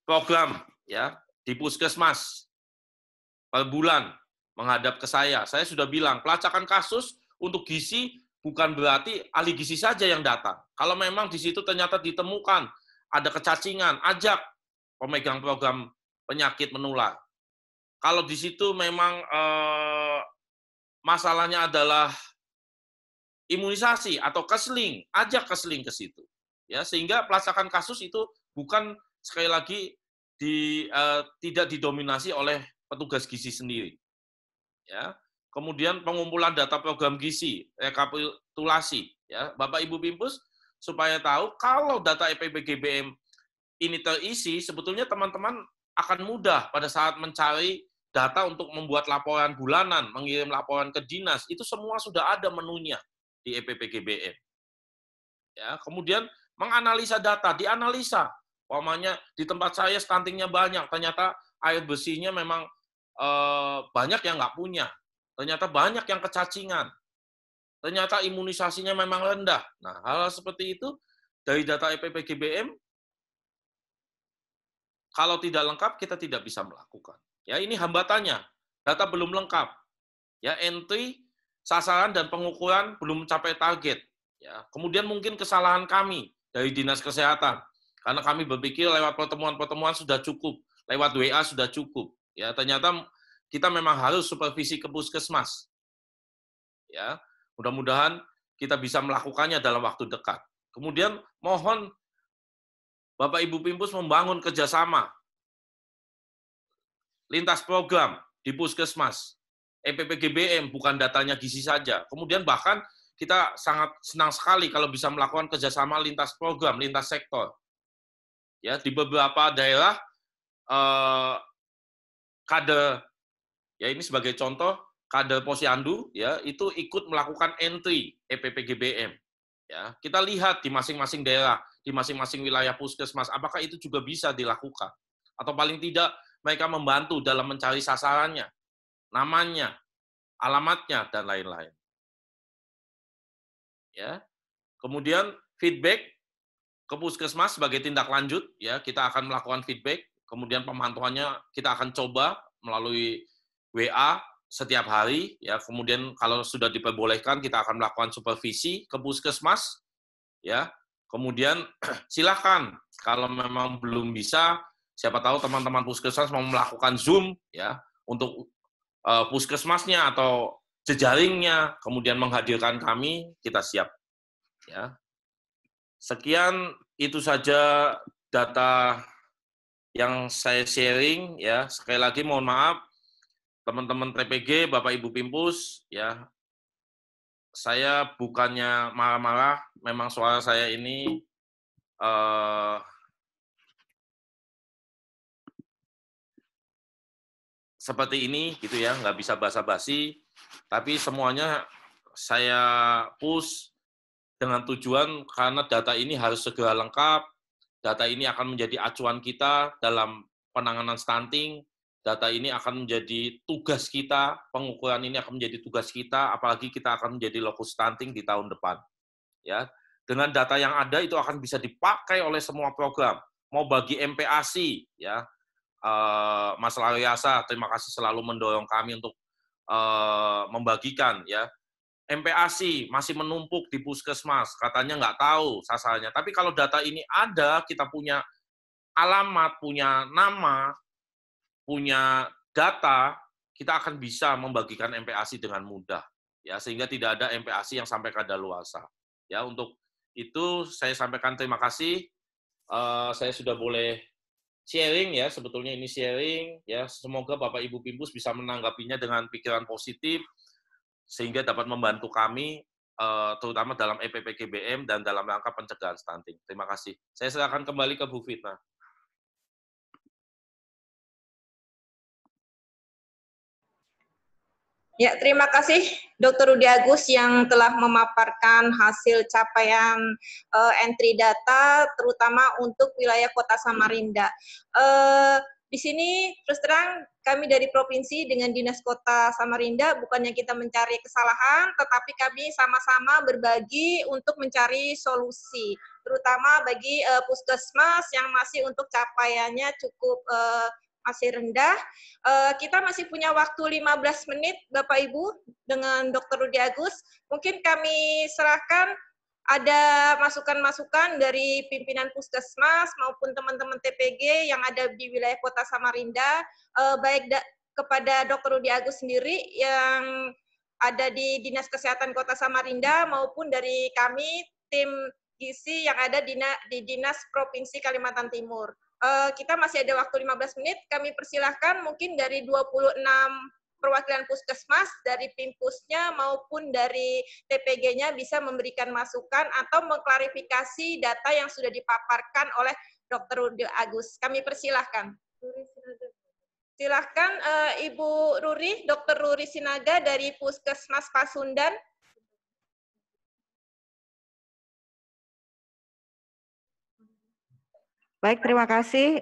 program ya di puskesmas per bulan menghadap ke saya sudah bilang pelacakan kasus untuk gizi bukan berarti ahli gizi saja yang datang. Kalau memang di situ ternyata ditemukan ada kecacingan, ajak pemegang program penyakit menular. Kalau di situ memang masalahnya adalah imunisasi atau keseling, ajak keseling ke situ. Ya, sehingga pelacakan kasus itu bukan sekali lagi tidak didominasi oleh petugas gizi sendiri. Ya. Kemudian pengumpulan data program gizi, rekapitulasi, ya, Bapak Ibu Pimpus supaya tahu kalau data EPPGBM ini terisi, sebetulnya teman-teman akan mudah pada saat mencari data untuk membuat laporan bulanan, mengirim laporan ke dinas, itu semua sudah ada menunya di EPPGBM. Ya, kemudian menganalisa data, dianalisa. Umpamanya di tempat saya stuntingnya banyak, ternyata air bersihnya memang banyak yang nggak punya. Ternyata banyak yang kecacingan. Ternyata imunisasinya memang rendah. Nah, hal seperti itu dari data EPPGBM, kalau tidak lengkap, kita tidak bisa melakukan. Ya, ini hambatannya. Data belum lengkap. Ya, entry, sasaran, dan pengukuran belum mencapai target. Ya, kemudian mungkin kesalahan kami dari Dinas Kesehatan. Karena kami berpikir lewat pertemuan-pertemuan sudah cukup. Lewat WA sudah cukup. Ya, ternyata kita memang harus supervisi ke puskesmas. Ya, mudah-mudahan kita bisa melakukannya dalam waktu dekat. Kemudian mohon Bapak Ibu Pimpus membangun kerjasama lintas program di puskesmas. EPPGBM bukan datanya gizi saja. Kemudian bahkan kita sangat senang sekali kalau bisa melakukan kerjasama lintas program, lintas sektor. Ya, di beberapa daerah kader, ya ini sebagai contoh, kader Posyandu ya itu ikut melakukan entry EPPGBM. Ya, kita lihat di masing-masing daerah, di masing-masing wilayah puskesmas, apakah itu juga bisa dilakukan? Atau paling tidak mereka membantu dalam mencari sasarannya, namanya, alamatnya, dan lain-lain. Ya, kemudian feedback ke puskesmas sebagai tindak lanjut, ya kita akan melakukan feedback kemudian pemantauannya kita akan coba melalui WA setiap hari, ya. Kemudian kalau sudah diperbolehkan, kita akan melakukan supervisi ke puskesmas, ya. Kemudian silakan kalau memang belum bisa, siapa tahu teman-teman puskesmas mau melakukan Zoom, ya, untuk puskesmasnya atau jejaringnya, kemudian menghadirkan kami, kita siap. Ya. Sekian, itu saja data yang saya sharing. Ya. Sekali lagi mohon maaf, teman-teman TPG, Bapak Ibu Pimpus, ya, saya bukannya marah-marah, memang suara saya ini seperti ini, gitu ya, nggak bisa basa-basi, tapi semuanya saya push dengan tujuan karena data ini harus segera lengkap, data ini akan menjadi acuan kita dalam penanganan stunting, data ini akan menjadi tugas kita, pengukuran ini akan menjadi tugas kita, apalagi kita akan menjadi lokus stunting di tahun depan. Ya, dengan data yang ada itu akan bisa dipakai oleh semua program, mau bagi MPASI, ya, Mas Laryasa, terima kasih selalu mendorong kami untuk membagikan, ya. MPASI masih menumpuk di puskesmas, katanya nggak tahu sasarannya. Tapi kalau data ini ada, kita punya alamat, punya nama, punya data, kita akan bisa membagikan MPASI dengan mudah, ya, sehingga tidak ada MPASI yang sampai kadaluarsa. Ya, untuk itu saya sampaikan terima kasih. Saya sudah boleh sharing, ya, sebetulnya ini sharing, ya. Semoga Bapak Ibu Pimpus bisa menanggapinya dengan pikiran positif sehingga dapat membantu kami terutama dalam EPPGBM dan dalam rangka pencegahan stunting. Terima kasih. Saya serahkan kembali ke Bu Fitna. Ya, terima kasih Dr. Rudi Agus yang telah memaparkan hasil capaian entry data, terutama untuk wilayah Kota Samarinda. Di sini terus terang kami dari provinsi dengan Dinas Kota Samarinda bukannya kita mencari kesalahan, tetapi kami sama-sama berbagi untuk mencari solusi, terutama bagi puskesmas yang masih untuk capaiannya cukup masih rendah. Kita masih punya waktu 15 menit, Bapak Ibu, dengan Dr. Rudi Agus. Mungkin kami serahkan ada masukan-masukan dari pimpinan puskesmas maupun teman-teman TPG yang ada di wilayah Kota Samarinda, baik kepada Dr. Rudi Agus sendiri yang ada di Dinas Kesehatan Kota Samarinda maupun dari kami, tim gizi yang ada di Dinas Provinsi Kalimantan Timur. Kita masih ada waktu 15 menit, kami persilahkan mungkin dari 26 perwakilan puskesmas, dari Pimpusnya maupun dari TPG-nya bisa memberikan masukan atau mengklarifikasi data yang sudah dipaparkan oleh Dr. Rudi Agus. Kami persilahkan. Silahkan Ibu Ruri, Dr. Ruri Sinaga dari Puskesmas Pasundan. Baik, terima kasih.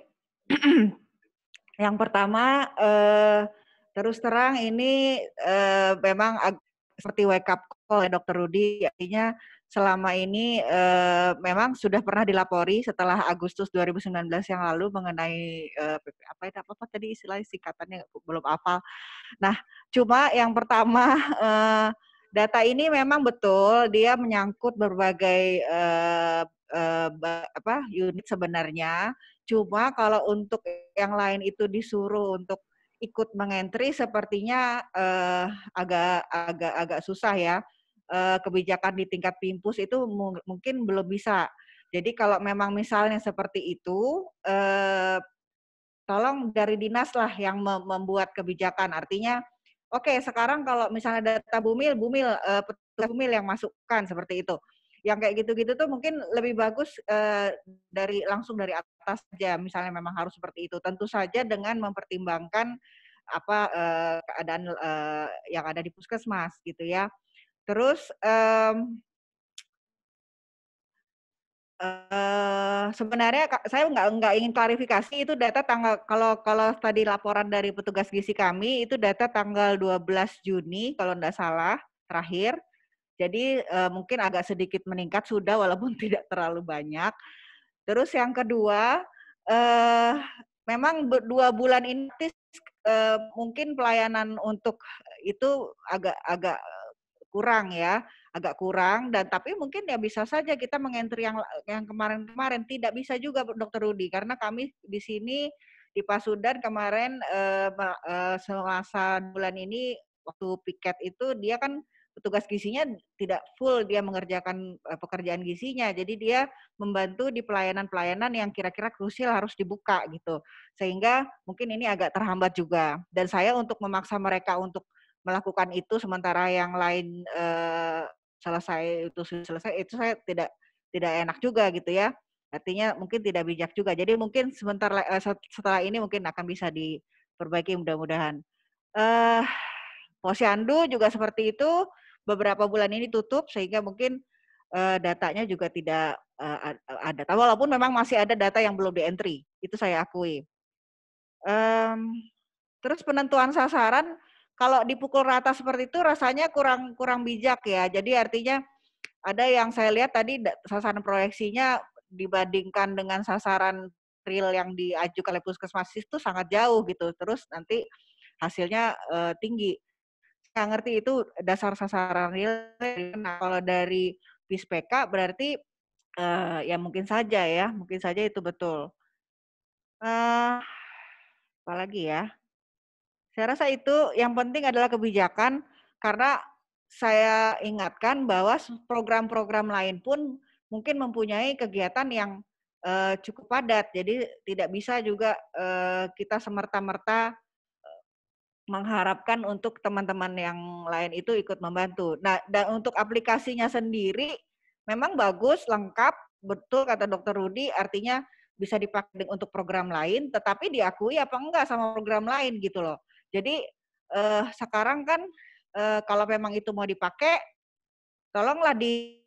Yang pertama, terus terang ini memang seperti wake up call ya Dr. Rudi, artinya selama ini memang sudah pernah dilapori setelah Agustus 2019 yang lalu mengenai apa tadi istilahnya singkatannya belum hafal. Nah, cuma yang pertama data ini memang betul dia menyangkut berbagai unit sebenarnya. Cuma kalau untuk yang lain itu disuruh untuk ikut mengentry sepertinya agak susah ya. Kebijakan di tingkat Pimpus itu mungkin belum bisa. Jadi kalau memang misalnya seperti itu, tolong dari dinas lah yang membuat kebijakan. Artinya, oke, sekarang kalau misalnya data Bumil petugas Bumil yang masukkan seperti itu. Yang kayak gitu-gitu tuh mungkin lebih bagus langsung dari atas saja, misalnya memang harus seperti itu. Tentu saja dengan mempertimbangkan keadaan yang ada di puskesmas gitu ya. Terus sebenarnya saya nggak ingin klarifikasi itu data tanggal kalau tadi laporan dari petugas gizi kami itu data tanggal 12 Juni kalau nggak salah terakhir. Jadi mungkin agak sedikit meningkat sudah walaupun tidak terlalu banyak. Terus yang kedua memang 2 bulan ini mungkin pelayanan untuk itu agak kurang ya, agak kurang dan tapi mungkin ya bisa saja kita mengentry yang kemarin-kemarin. Tidak bisa juga Dokter Rudi karena kami di sini di Pasundan kemarin selasa bulan ini waktu piket itu dia kan petugas gizinya tidak full dia mengerjakan pekerjaan gizinya. Jadi dia membantu di pelayanan-pelayanan yang kira-kira krusial harus dibuka gitu. Sehingga mungkin ini agak terhambat juga. Dan saya untuk memaksa mereka untuk melakukan itu sementara yang lain selesai itu saya tidak enak juga gitu ya. Artinya mungkin tidak bijak juga. Jadi mungkin setelah ini mungkin akan bisa diperbaiki mudah-mudahan. Posyandu juga seperti itu, beberapa bulan ini tutup sehingga mungkin datanya juga tidak ada. Walaupun memang masih ada data yang belum di-entry, itu saya akui. Terus penentuan sasaran, kalau dipukul rata seperti itu rasanya kurang bijak ya. Jadi artinya ada yang saya lihat tadi sasaran proyeksinya dibandingkan dengan sasaran real yang diajukan oleh puskesmas itu sangat jauh gitu. Terus nanti hasilnya tinggi. Nggak ngerti itu dasar sasaran real. Nah, kalau dari PISPK berarti ya mungkin saja itu betul. Apalagi ya? Saya rasa itu yang penting adalah kebijakan karena saya ingatkan bahwa program-program lain pun mungkin mempunyai kegiatan yang cukup padat. Jadi tidak bisa juga kita semerta-merta mengharapkan untuk teman-teman yang lain itu ikut membantu. Nah, dan untuk aplikasinya sendiri memang bagus, lengkap, betul kata Dokter Rudi, artinya bisa dipakai untuk program lain, tetapi diakui apa enggak sama program lain gitu loh. Jadi sekarang kan kalau memang itu mau dipakai, tolonglah di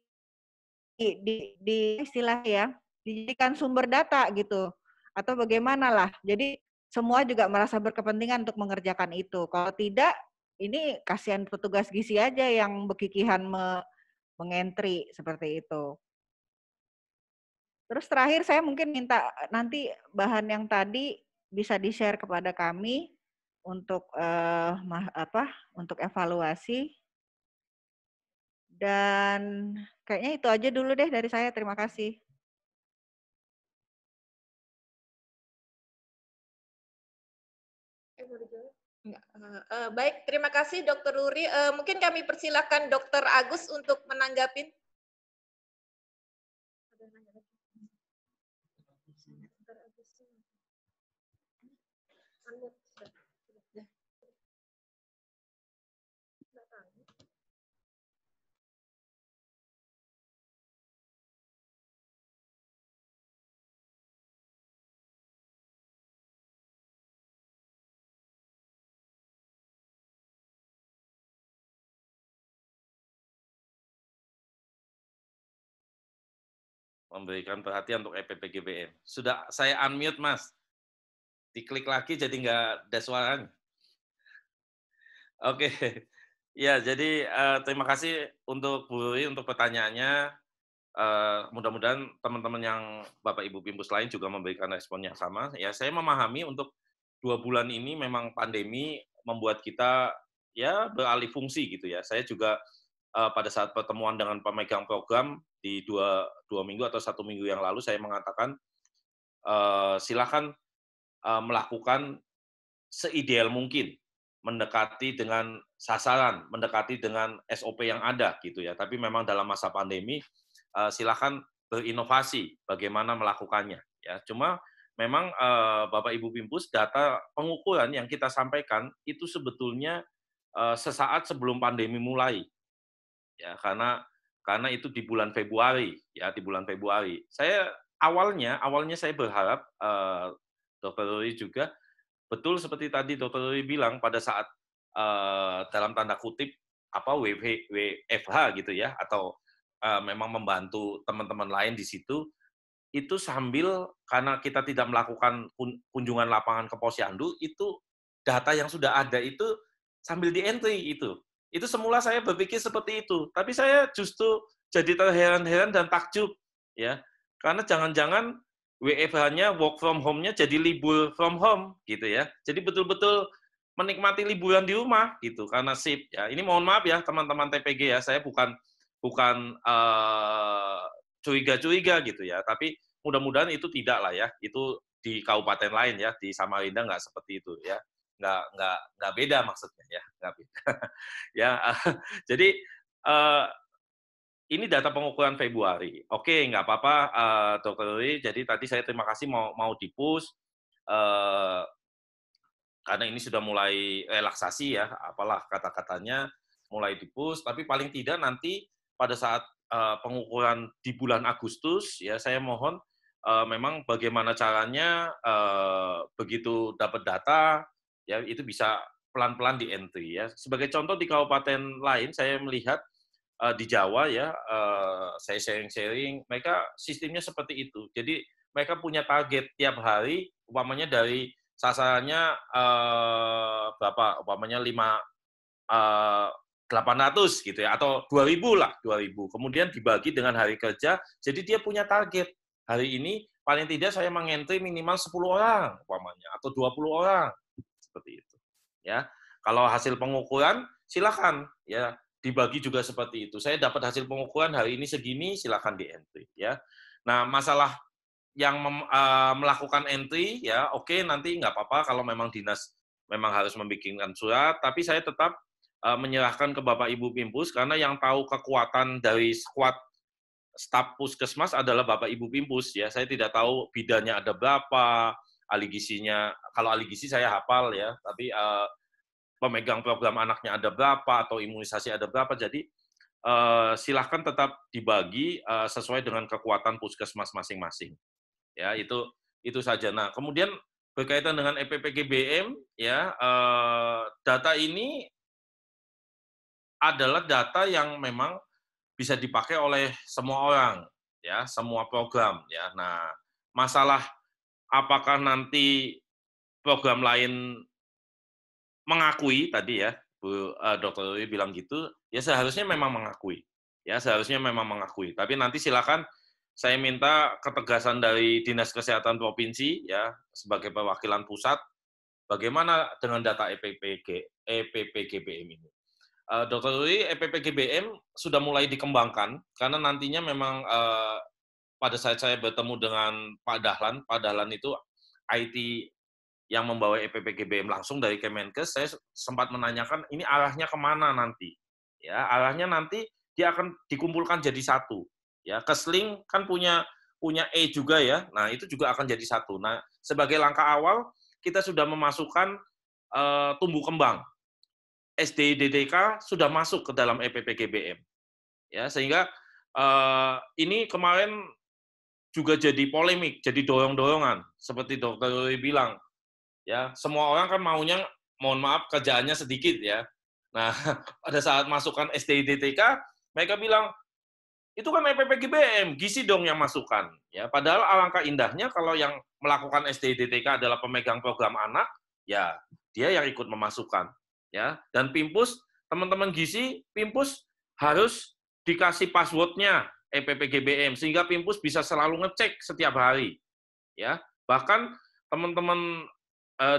istilah ya, dijadikan sumber data gitu, atau bagaimana lah. Jadi semua juga merasa berkepentingan untuk mengerjakan itu. Kalau tidak, ini kasihan petugas gizi aja yang bekikihan mengentry seperti itu. Terus terakhir saya mungkin minta nanti bahan yang tadi bisa di-share kepada kami untuk untuk evaluasi. Dan kayaknya itu aja dulu deh dari saya. Terima kasih. Baik, terima kasih Dr. Ruri. Mungkin kami persilakan Dr. Agus untuk menanggapi. Memberikan perhatian untuk EPPGBM. Sudah saya unmute, Mas. Diklik lagi jadi nggak ada suaranya. Oke. Ya, jadi terima kasih untuk Bu Ruri untuk pertanyaannya. Mudah-mudahan teman-teman yang Bapak Ibu Pimpus lain juga memberikan respon yang sama. Ya, saya memahami untuk 2 bulan ini memang pandemi membuat kita ya beralih fungsi gitu ya. Saya juga pada saat pertemuan dengan pemegang program di dua minggu atau 1 minggu yang lalu saya mengatakan silakan melakukan seideal mungkin mendekati dengan sasaran, mendekati dengan SOP yang ada gitu ya. Tapi memang dalam masa pandemi silakan berinovasi bagaimana melakukannya ya. Cuma memang Bapak Ibu Pimpus data pengukuran yang kita sampaikan itu sebetulnya sesaat sebelum pandemi mulai. Ya, karena itu di bulan Februari ya, di bulan Februari. Saya awalnya saya berharap Dr. Ruri juga betul seperti tadi Dr. Ruri bilang pada saat dalam tanda kutip WFH gitu ya, atau memang membantu teman-teman lain di situ, itu sambil karena kita tidak melakukan kunjungan lapangan ke Posyandu, itu data yang sudah ada itu sambil di-entry itu. Itu semula saya berpikir seperti itu, tapi saya justru jadi terheran-heran dan takjub ya, karena jangan-jangan WFH-nya, work from home-nya jadi libur from home gitu ya. Jadi betul-betul menikmati liburan di rumah gitu karena shift ya. Ini mohon maaf ya teman-teman TPG ya, saya bukan curiga-curiga gitu ya, tapi mudah-mudahan itu tidak lah ya. Itu di kabupaten lain ya, di Samarinda nggak seperti itu ya. Nggak beda maksudnya ya, nggak beda. Ya, jadi ini data pengukuran Februari. Oke, nggak apa-apa, Dr. Rui. Jadi tadi saya terima kasih mau di-push, karena ini sudah mulai relaksasi ya, apalah kata-katanya, mulai di-push. Tapi paling tidak nanti pada saat pengukuran di bulan Agustus, ya saya mohon memang bagaimana caranya begitu dapat data, ya itu bisa pelan-pelan di entry ya. Sebagai contoh di kabupaten lain, saya melihat di Jawa ya, saya sharing-sharing, mereka sistemnya seperti itu. Jadi mereka punya target tiap hari, umpamanya dari sasarannya berapa, umpamanya 800 gitu ya, atau 2.000 lah, 2.000. Kemudian dibagi dengan hari kerja, jadi dia punya target. Hari ini paling tidak saya mengentry minimal 10 orang, umpamanya, atau 20 orang, seperti itu. Ya, kalau hasil pengukuran, silakan ya dibagi juga seperti itu. Saya dapat hasil pengukuran hari ini segini, silakan di entry ya. Nah, masalah yang melakukan entry ya, oke, nanti nggak apa-apa kalau memang dinas memang harus membikinkan surat, tapi saya tetap menyerahkan ke Bapak Ibu Pimpus karena yang tahu kekuatan dari squad staf puskesmas adalah Bapak Ibu Pimpus ya. Saya tidak tahu bidannya ada berapa, ahli gizinya, kalau ahli gizi saya hafal ya, tapi pemegang program anaknya ada berapa atau imunisasi ada berapa. Jadi silahkan tetap dibagi sesuai dengan kekuatan puskesmas masing-masing. Ya, itu saja. Nah, kemudian berkaitan dengan EPPGBM ya, data ini adalah data yang memang bisa dipakai oleh semua orang ya, semua program ya. Nah, masalah apakah nanti program lain mengakui tadi ya, Bu Dr. Rui bilang gitu, ya seharusnya memang mengakui. Ya, seharusnya memang mengakui. Tapi nanti silakan saya minta ketegasan dari Dinas Kesehatan Provinsi ya sebagai perwakilan pusat bagaimana dengan data EPPGBM ini. Dr. Rui, EPPGBM sudah mulai dikembangkan karena nantinya memang pada saat saya bertemu dengan Pak Dahlan itu IT yang membawa EPPGBM langsung dari Kemenkes, saya sempat menanyakan ini arahnya kemana nanti. Ya, arahnya nanti dia akan dikumpulkan jadi satu. Ya, Kesling kan punya E juga ya. Nah, itu juga akan jadi satu. Nah, sebagai langkah awal kita sudah memasukkan tumbuh kembang. SDDDK sudah masuk ke dalam EPPGBM. Ya, sehingga ini kemarin juga jadi polemik, jadi dorong-dorongan seperti Dr. Rui bilang. Ya, semua orang kan maunya, mohon maaf, kerjaannya sedikit ya. Nah, pada saat masukkan SDDTK, mereka bilang, itu kan EPPGBM, gizi dong yang masukkan. Ya, padahal alangkah indahnya kalau yang melakukan SDDTK adalah pemegang program anak, ya dia yang ikut memasukkan. Ya, dan Pimpus, teman-teman gizi, Pimpus harus dikasih password-nya EPPGBM, sehingga Pimpus bisa selalu ngecek setiap hari. Ya, bahkan teman-teman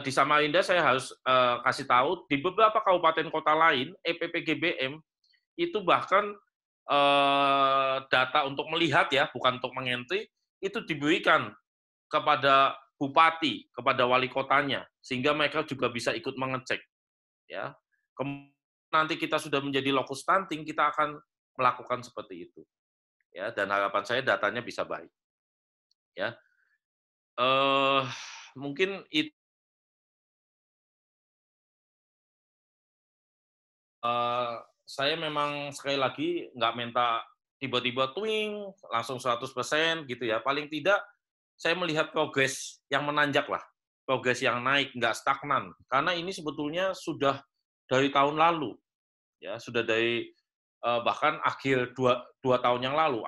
di Samarinda saya harus kasih tahu di beberapa kabupaten kota lain EPPGBM itu bahkan data untuk melihat ya, bukan untuk mengentry, itu diberikan kepada bupati, kepada wali kotanya sehingga mereka juga bisa ikut mengecek ya. Nanti kita sudah menjadi lokus stunting, kita akan melakukan seperti itu ya, dan harapan saya datanya bisa baik ya. Mungkin itu saya memang sekali lagi nggak minta tiba-tiba twing langsung 100% gitu ya. Paling tidak saya melihat progres yang menanjak lah, progres yang naik, nggak stagnan. Karena ini sebetulnya sudah dari tahun lalu, ya sudah dari bahkan akhir dua tahun yang lalu,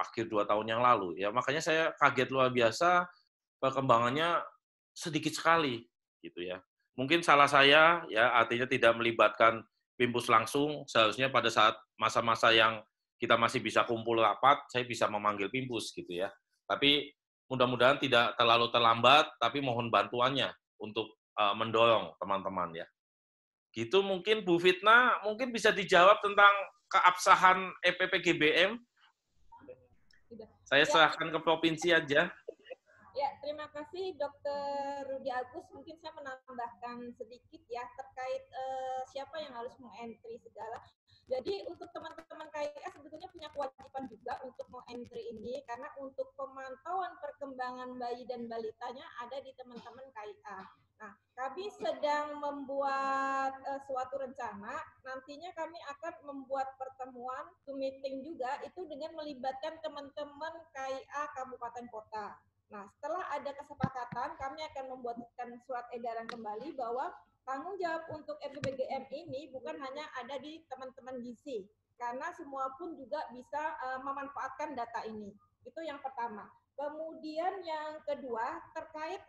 ya. Makanya saya kaget luar biasa perkembangannya sedikit sekali, gitu ya. Mungkin salah saya, ya artinya tidak melibatkan Pimpus langsung, seharusnya pada saat masa-masa yang kita masih bisa kumpul rapat, saya bisa memanggil Pimpus gitu ya. Tapi mudah-mudahan tidak terlalu terlambat, tapi mohon bantuannya untuk mendorong teman-teman ya. Gitu mungkin Bu Fitna, mungkin bisa dijawab tentang keabsahan EPPGBM. Saya serahkan ke provinsi aja. Ya, terima kasih Dr. Rudi Agus. Mungkin saya menambahkan sedikit ya terkait siapa yang harus meng-entry segala. Jadi untuk teman-teman KIA sebetulnya punya kewajiban juga untuk meng-entry ini karena untuk pemantauan perkembangan bayi dan balitanya ada di teman-teman KIA. Nah, kami sedang membuat suatu rencana, nantinya kami akan membuat pertemuan, meeting juga, itu dengan melibatkan teman-teman KIA Kabupaten Kota. Nah, setelah ada kesepakatan, kami akan membuatkan surat edaran kembali bahwa tanggung jawab untuk EPPGM ini bukan hanya ada di teman-teman gizi, karena semua pun juga bisa memanfaatkan data ini. Itu yang pertama. Kemudian yang kedua, terkait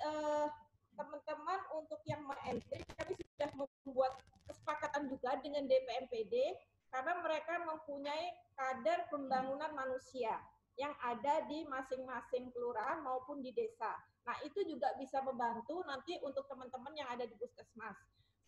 teman-teman untuk yang meng-entry, kami sudah membuat kesepakatan juga dengan DPMPD, karena mereka mempunyai kader pembangunan manusia yang ada di masing-masing kelurahan maupun di desa. Nah, itu juga bisa membantu nanti untuk teman-teman yang ada di puskesmas.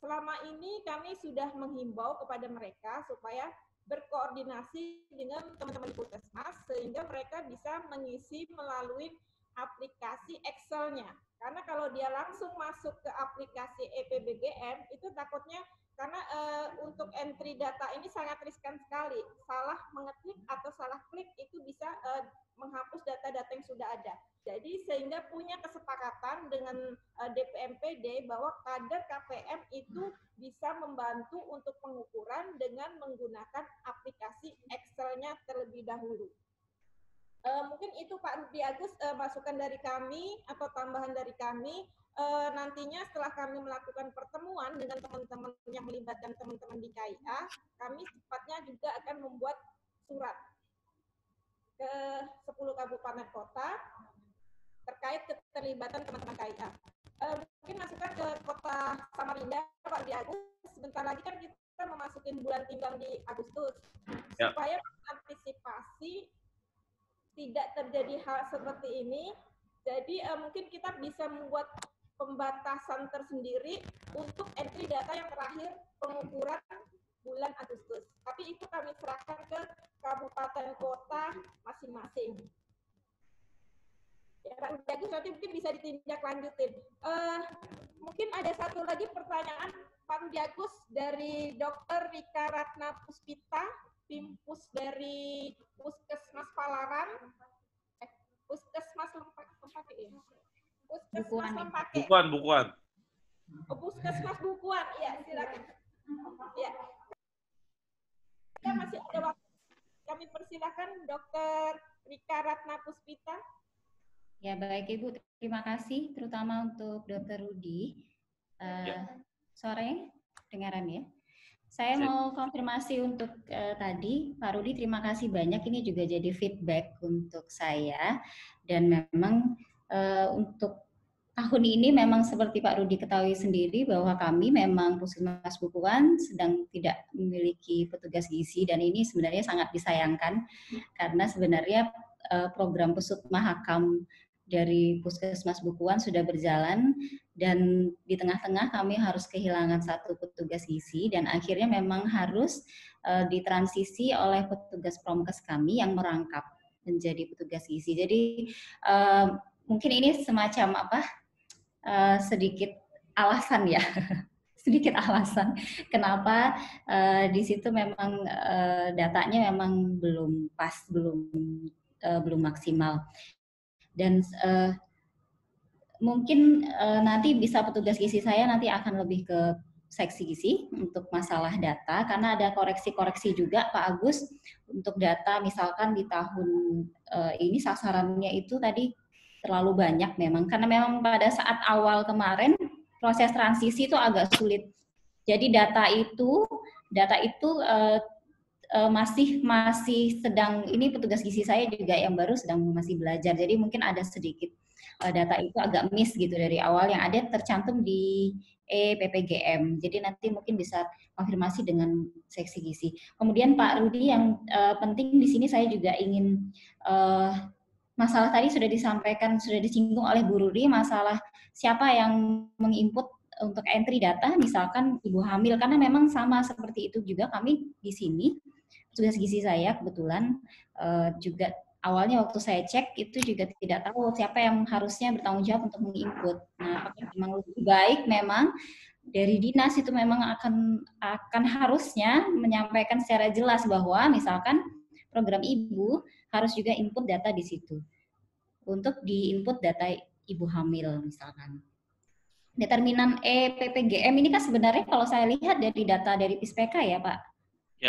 Selama ini kami sudah menghimbau kepada mereka supaya berkoordinasi dengan teman-teman di puskesmas sehingga mereka bisa mengisi melalui aplikasi Excel-nya. Karena kalau dia langsung masuk ke aplikasi EPBGM, itu takutnya karena untuk entry data ini sangat riskan sekali. Salah mengetik atau salah klik itu bisa menghapus data-data yang sudah ada. Jadi sehingga punya kesepakatan dengan DPMPD bahwa kader KPM itu bisa membantu untuk pengukuran dengan menggunakan aplikasi Excel-nya terlebih dahulu. Mungkin itu Pak Rudi Agus masukan dari kami atau tambahan dari kami. Nantinya setelah kami melakukan pertemuan dengan teman-teman yang melibatkan teman-teman di KIA, kami cepatnya juga akan membuat surat ke 10 kabupaten kota terkait keterlibatan teman-teman KIA. Mungkin masukan ke kota Samarinda, Pak Rudi Agus, sebentar lagi kan kita memasukin bulan timbang di Agustus, supaya antisipasi tidak terjadi hal seperti ini. Jadi mungkin kita bisa membuat pembatasan tersendiri untuk entry data yang terakhir pengukuran bulan Agustus. Tapi itu kami serahkan ke kabupaten kota masing-masing. Ya, Pak Rudi Agus nanti mungkin bisa ditindaklanjutin. Mungkin ada satu lagi pertanyaan Pak Rudi Agus dari Dr. Rika Ratna Puspita, Pimpus dari Puskesmas Palaran, Puskesmas Lempake, Puskesmas Lempake. Bukuan. Oh, Puskesmas Bukuan, ya silakan. Ya. Kita masih ada waktu. Kami persilakan Dr. Rika Ratna Puspita. Ya baik Ibu, terima kasih terutama untuk Dr. Rudi. Suaranya dengaran ya? Saya mau konfirmasi untuk tadi, Pak Rudi terima kasih banyak, ini juga jadi feedback untuk saya. Dan memang untuk tahun ini memang seperti Pak Rudi ketahui sendiri bahwa kami memang Puskesmas Bukuan sedang tidak memiliki petugas gizi dan ini sebenarnya sangat disayangkan karena sebenarnya program Pusut Mahakam dari Puskesmas Bukuan sudah berjalan dan di tengah-tengah kami harus kehilangan satu petugas gizi dan akhirnya memang harus ditransisi oleh petugas promkes kami yang merangkap menjadi petugas gizi. Jadi mungkin ini semacam sedikit alasan ya, sedikit alasan kenapa di situ memang datanya memang belum pas, belum maksimal. Dan mungkin nanti bisa petugas gizi saya nanti akan lebih ke seksi gizi untuk masalah data karena ada koreksi-koreksi juga Pak Agus untuk data misalkan di tahun ini sasarannya itu tadi terlalu banyak memang karena memang pada saat awal kemarin proses transisi itu agak sulit. Jadi data itu masih sedang, ini petugas gizi saya juga yang baru sedang masih belajar, jadi mungkin ada sedikit data itu agak miss gitu dari awal yang ada tercantum di EPPGM, jadi nanti mungkin bisa konfirmasi dengan seksi gizi. Kemudian Pak Rudi yang penting di sini saya juga ingin masalah tadi sudah disampaikan, sudah disinggung oleh Bu Rudi, masalah siapa yang menginput untuk entry data, misalkan ibu hamil, karena memang sama seperti itu juga kami di sini, tugas gizi saya kebetulan juga awalnya waktu saya cek itu juga tidak tahu siapa yang harusnya bertanggung jawab untuk menginput. Nah, apakah memang lebih baik memang dari dinas itu memang akan harusnya menyampaikan secara jelas bahwa misalkan program ibu harus juga input data di situ. Untuk di-input data ibu hamil misalkan. Determinan EPPGM ini kan sebenarnya kalau saya lihat dari data dari PISPK ya Pak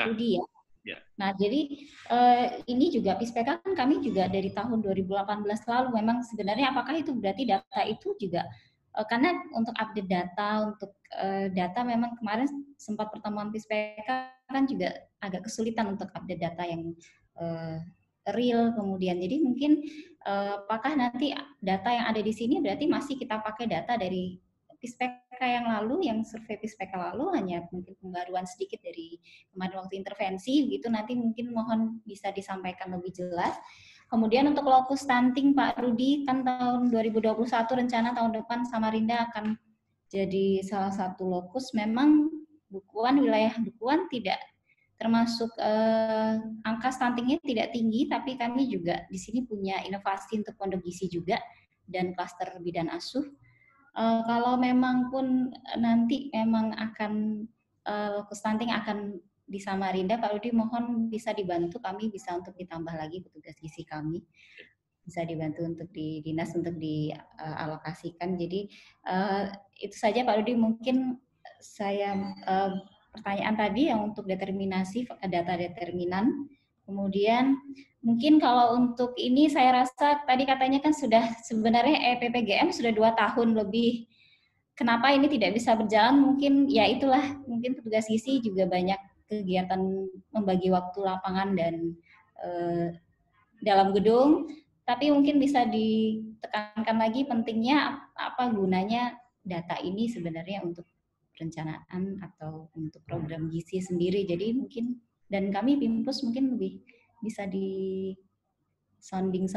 Rudi ya. Ya. Nah jadi ini juga PISPK kan kami juga dari tahun 2018 lalu memang sebenarnya apakah itu berarti data itu juga karena untuk update data, untuk data memang kemarin sempat pertemuan PISPK kan juga agak kesulitan untuk update data yang real kemudian. Jadi mungkin apakah nanti data yang ada di sini berarti masih kita pakai data dari PISPK yang lalu, yang survei PISPK lalu, hanya mungkin pembaruan sedikit dari kemarin waktu intervensi, gitu nanti mungkin mohon bisa disampaikan lebih jelas. Kemudian untuk lokus stunting Pak Rudi, kan tahun 2021 rencana tahun depan Samarinda akan jadi salah satu lokus, memang Bukuan, wilayah Bukuan tidak termasuk angka stuntingnya tidak tinggi, tapi kami juga di sini punya inovasi untuk pondok gizi juga, dan klaster bidan asuh. Kalau memang pun nanti memang akan stunting akan di Samarinda, Pak Rudi mohon bisa dibantu, kami bisa untuk ditambah lagi petugas gizi kami, bisa dibantu untuk di dinas untuk dialokasikan. Jadi itu saja Pak Rudi, mungkin saya pertanyaan tadi yang untuk determinasi data determinan. Kemudian mungkin kalau untuk ini saya rasa tadi katanya kan sudah sebenarnya EPPGM sudah 2 tahun lebih. Kenapa ini tidak bisa berjalan? Mungkin ya itulah, mungkin petugas gizi juga banyak kegiatan membagi waktu lapangan dan dalam gedung. Tapi mungkin bisa ditekankan lagi pentingnya apa gunanya data ini sebenarnya untuk perencanaan atau untuk program gizi sendiri. Jadi mungkin, dan kami Pimpus mungkin lebih bisa di sounding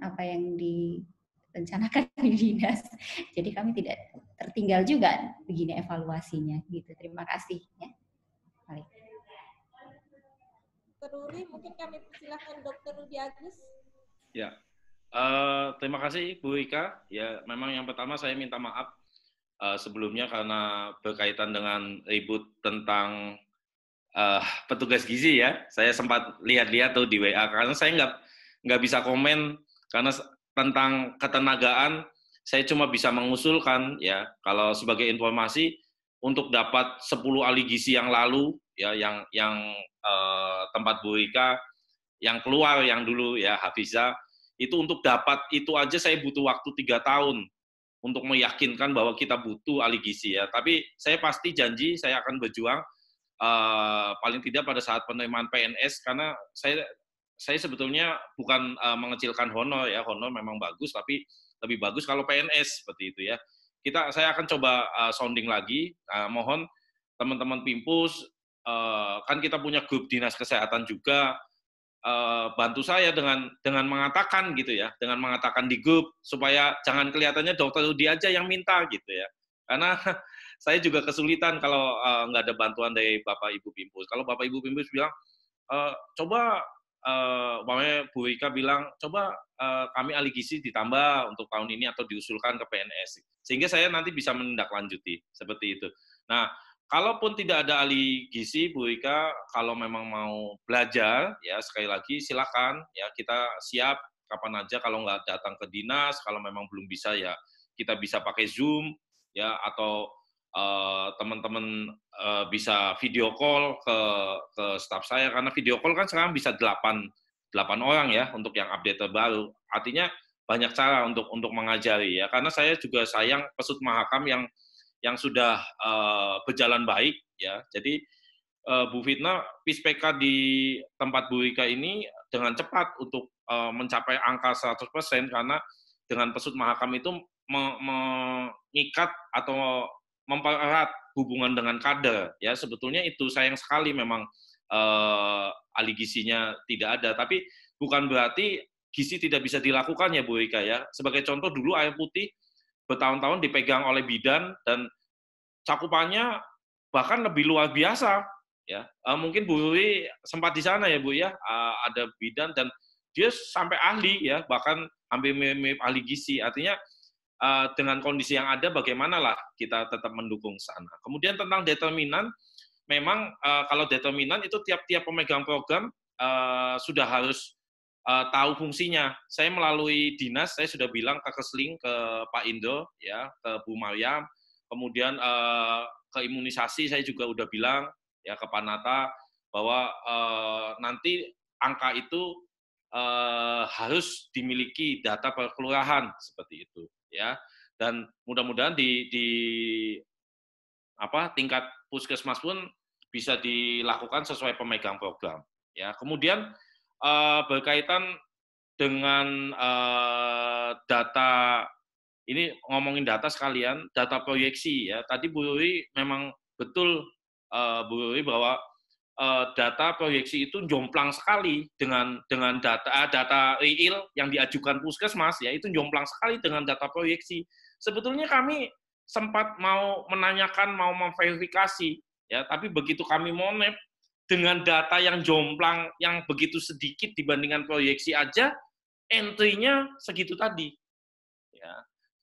apa yang direncanakan di dinas. Jadi kami tidak tertinggal juga begini evaluasinya gitu. Terima kasih ya. Baik. Dr. Rudi, mungkin kami persilahkan Dr. Rudi Agus. Ya, terima kasih Bu Ika. Ya, memang yang pertama saya minta maaf sebelumnya karena berkaitan dengan ribut tentang petugas gizi ya. Saya sempat lihat-lihat tuh di WA karena saya nggak bisa komen karena tentang ketenagaan saya cuma bisa mengusulkan ya kalau sebagai informasi untuk dapat 10 ahli gizi yang lalu ya yang tempat Bu Ika yang keluar yang dulu ya Hafiza itu untuk dapat itu aja saya butuh waktu 3 tahun untuk meyakinkan bahwa kita butuh ahli gizi ya. Tapi saya pasti janji saya akan berjuang paling tidak pada saat penerimaan PNS karena saya sebetulnya bukan mengecilkan honor ya, honor memang bagus tapi lebih bagus kalau PNS seperti itu ya. Saya akan coba sounding lagi, mohon teman-teman Pimpus kan kita punya grup dinas kesehatan juga, bantu saya dengan mengatakan gitu ya, dengan mengatakan di grup supaya jangan kelihatannya Dokter Rudi aja yang minta gitu ya. Karena saya juga kesulitan kalau nggak ada bantuan dari Bapak Ibu Pimpus. Kalau Bapak Ibu Pimpus bilang coba makanya Bu Ika bilang coba kami ahli gizi ditambah untuk tahun ini atau diusulkan ke PNS sehingga saya nanti bisa menindaklanjuti seperti itu. Nah, kalaupun tidak ada ahli gizi, Bu Ika, kalau memang mau belajar, ya sekali lagi silakan, ya kita siap kapan aja. Kalau nggak datang ke dinas, kalau memang belum bisa ya kita bisa pakai Zoom, ya atau teman-teman bisa video call ke staf saya karena video call kan sekarang bisa 8 orang ya untuk yang update terbaru. Artinya banyak cara untuk mengajari ya karena saya juga sayang Pesut Mahakam yang sudah berjalan baik ya. Jadi Bu Fitna, PISPK di tempat Bu Ika ini dengan cepat untuk mencapai angka 100% karena dengan Pesut Mahakam itu mengikat atau mempererat hubungan dengan kader ya. Sebetulnya itu sayang sekali memang ahli gizinya tidak ada, tapi bukan berarti gizi tidak bisa dilakukan ya Bu Ika ya. Sebagai contoh dulu air putih bertahun-tahun dipegang oleh bidan dan cakupannya bahkan lebih luar biasa ya. Mungkin Bu Ruri sempat di sana ya Bu ya, ada bidan dan dia sampai ahli ya, bahkan hampir mirip ahli gizi. Artinya dengan kondisi yang ada bagaimanalah kita tetap mendukung sana. Kemudian tentang determinan, memang kalau determinan itu tiap-tiap pemegang program sudah harus tahu fungsinya. Saya melalui dinas, saya sudah bilang ke Kesling, ke Pak Indo, ya, ke Bu Maryam, kemudian ke imunisasi saya juga udah bilang ya ke Pak Nata bahwa nanti angka itu harus dimiliki data per kelurahan seperti itu, ya. Dan mudah-mudahan di tingkat puskesmas pun bisa dilakukan sesuai pemegang program. Ya, kemudian berkaitan dengan data, ini ngomongin data sekalian, data proyeksi ya. Tadi Bu Ruri memang betul Bu Ruri bahwa data proyeksi itu jomplang sekali dengan data real yang diajukan puskesmas ya, itu jomplang sekali dengan data proyeksi. Sebetulnya kami sempat mau menanyakan, mau memverifikasi ya, tapi begitu kami monep dengan data yang jomplang, yang begitu sedikit dibandingkan proyeksi aja, entry-nya segitu tadi. Ya.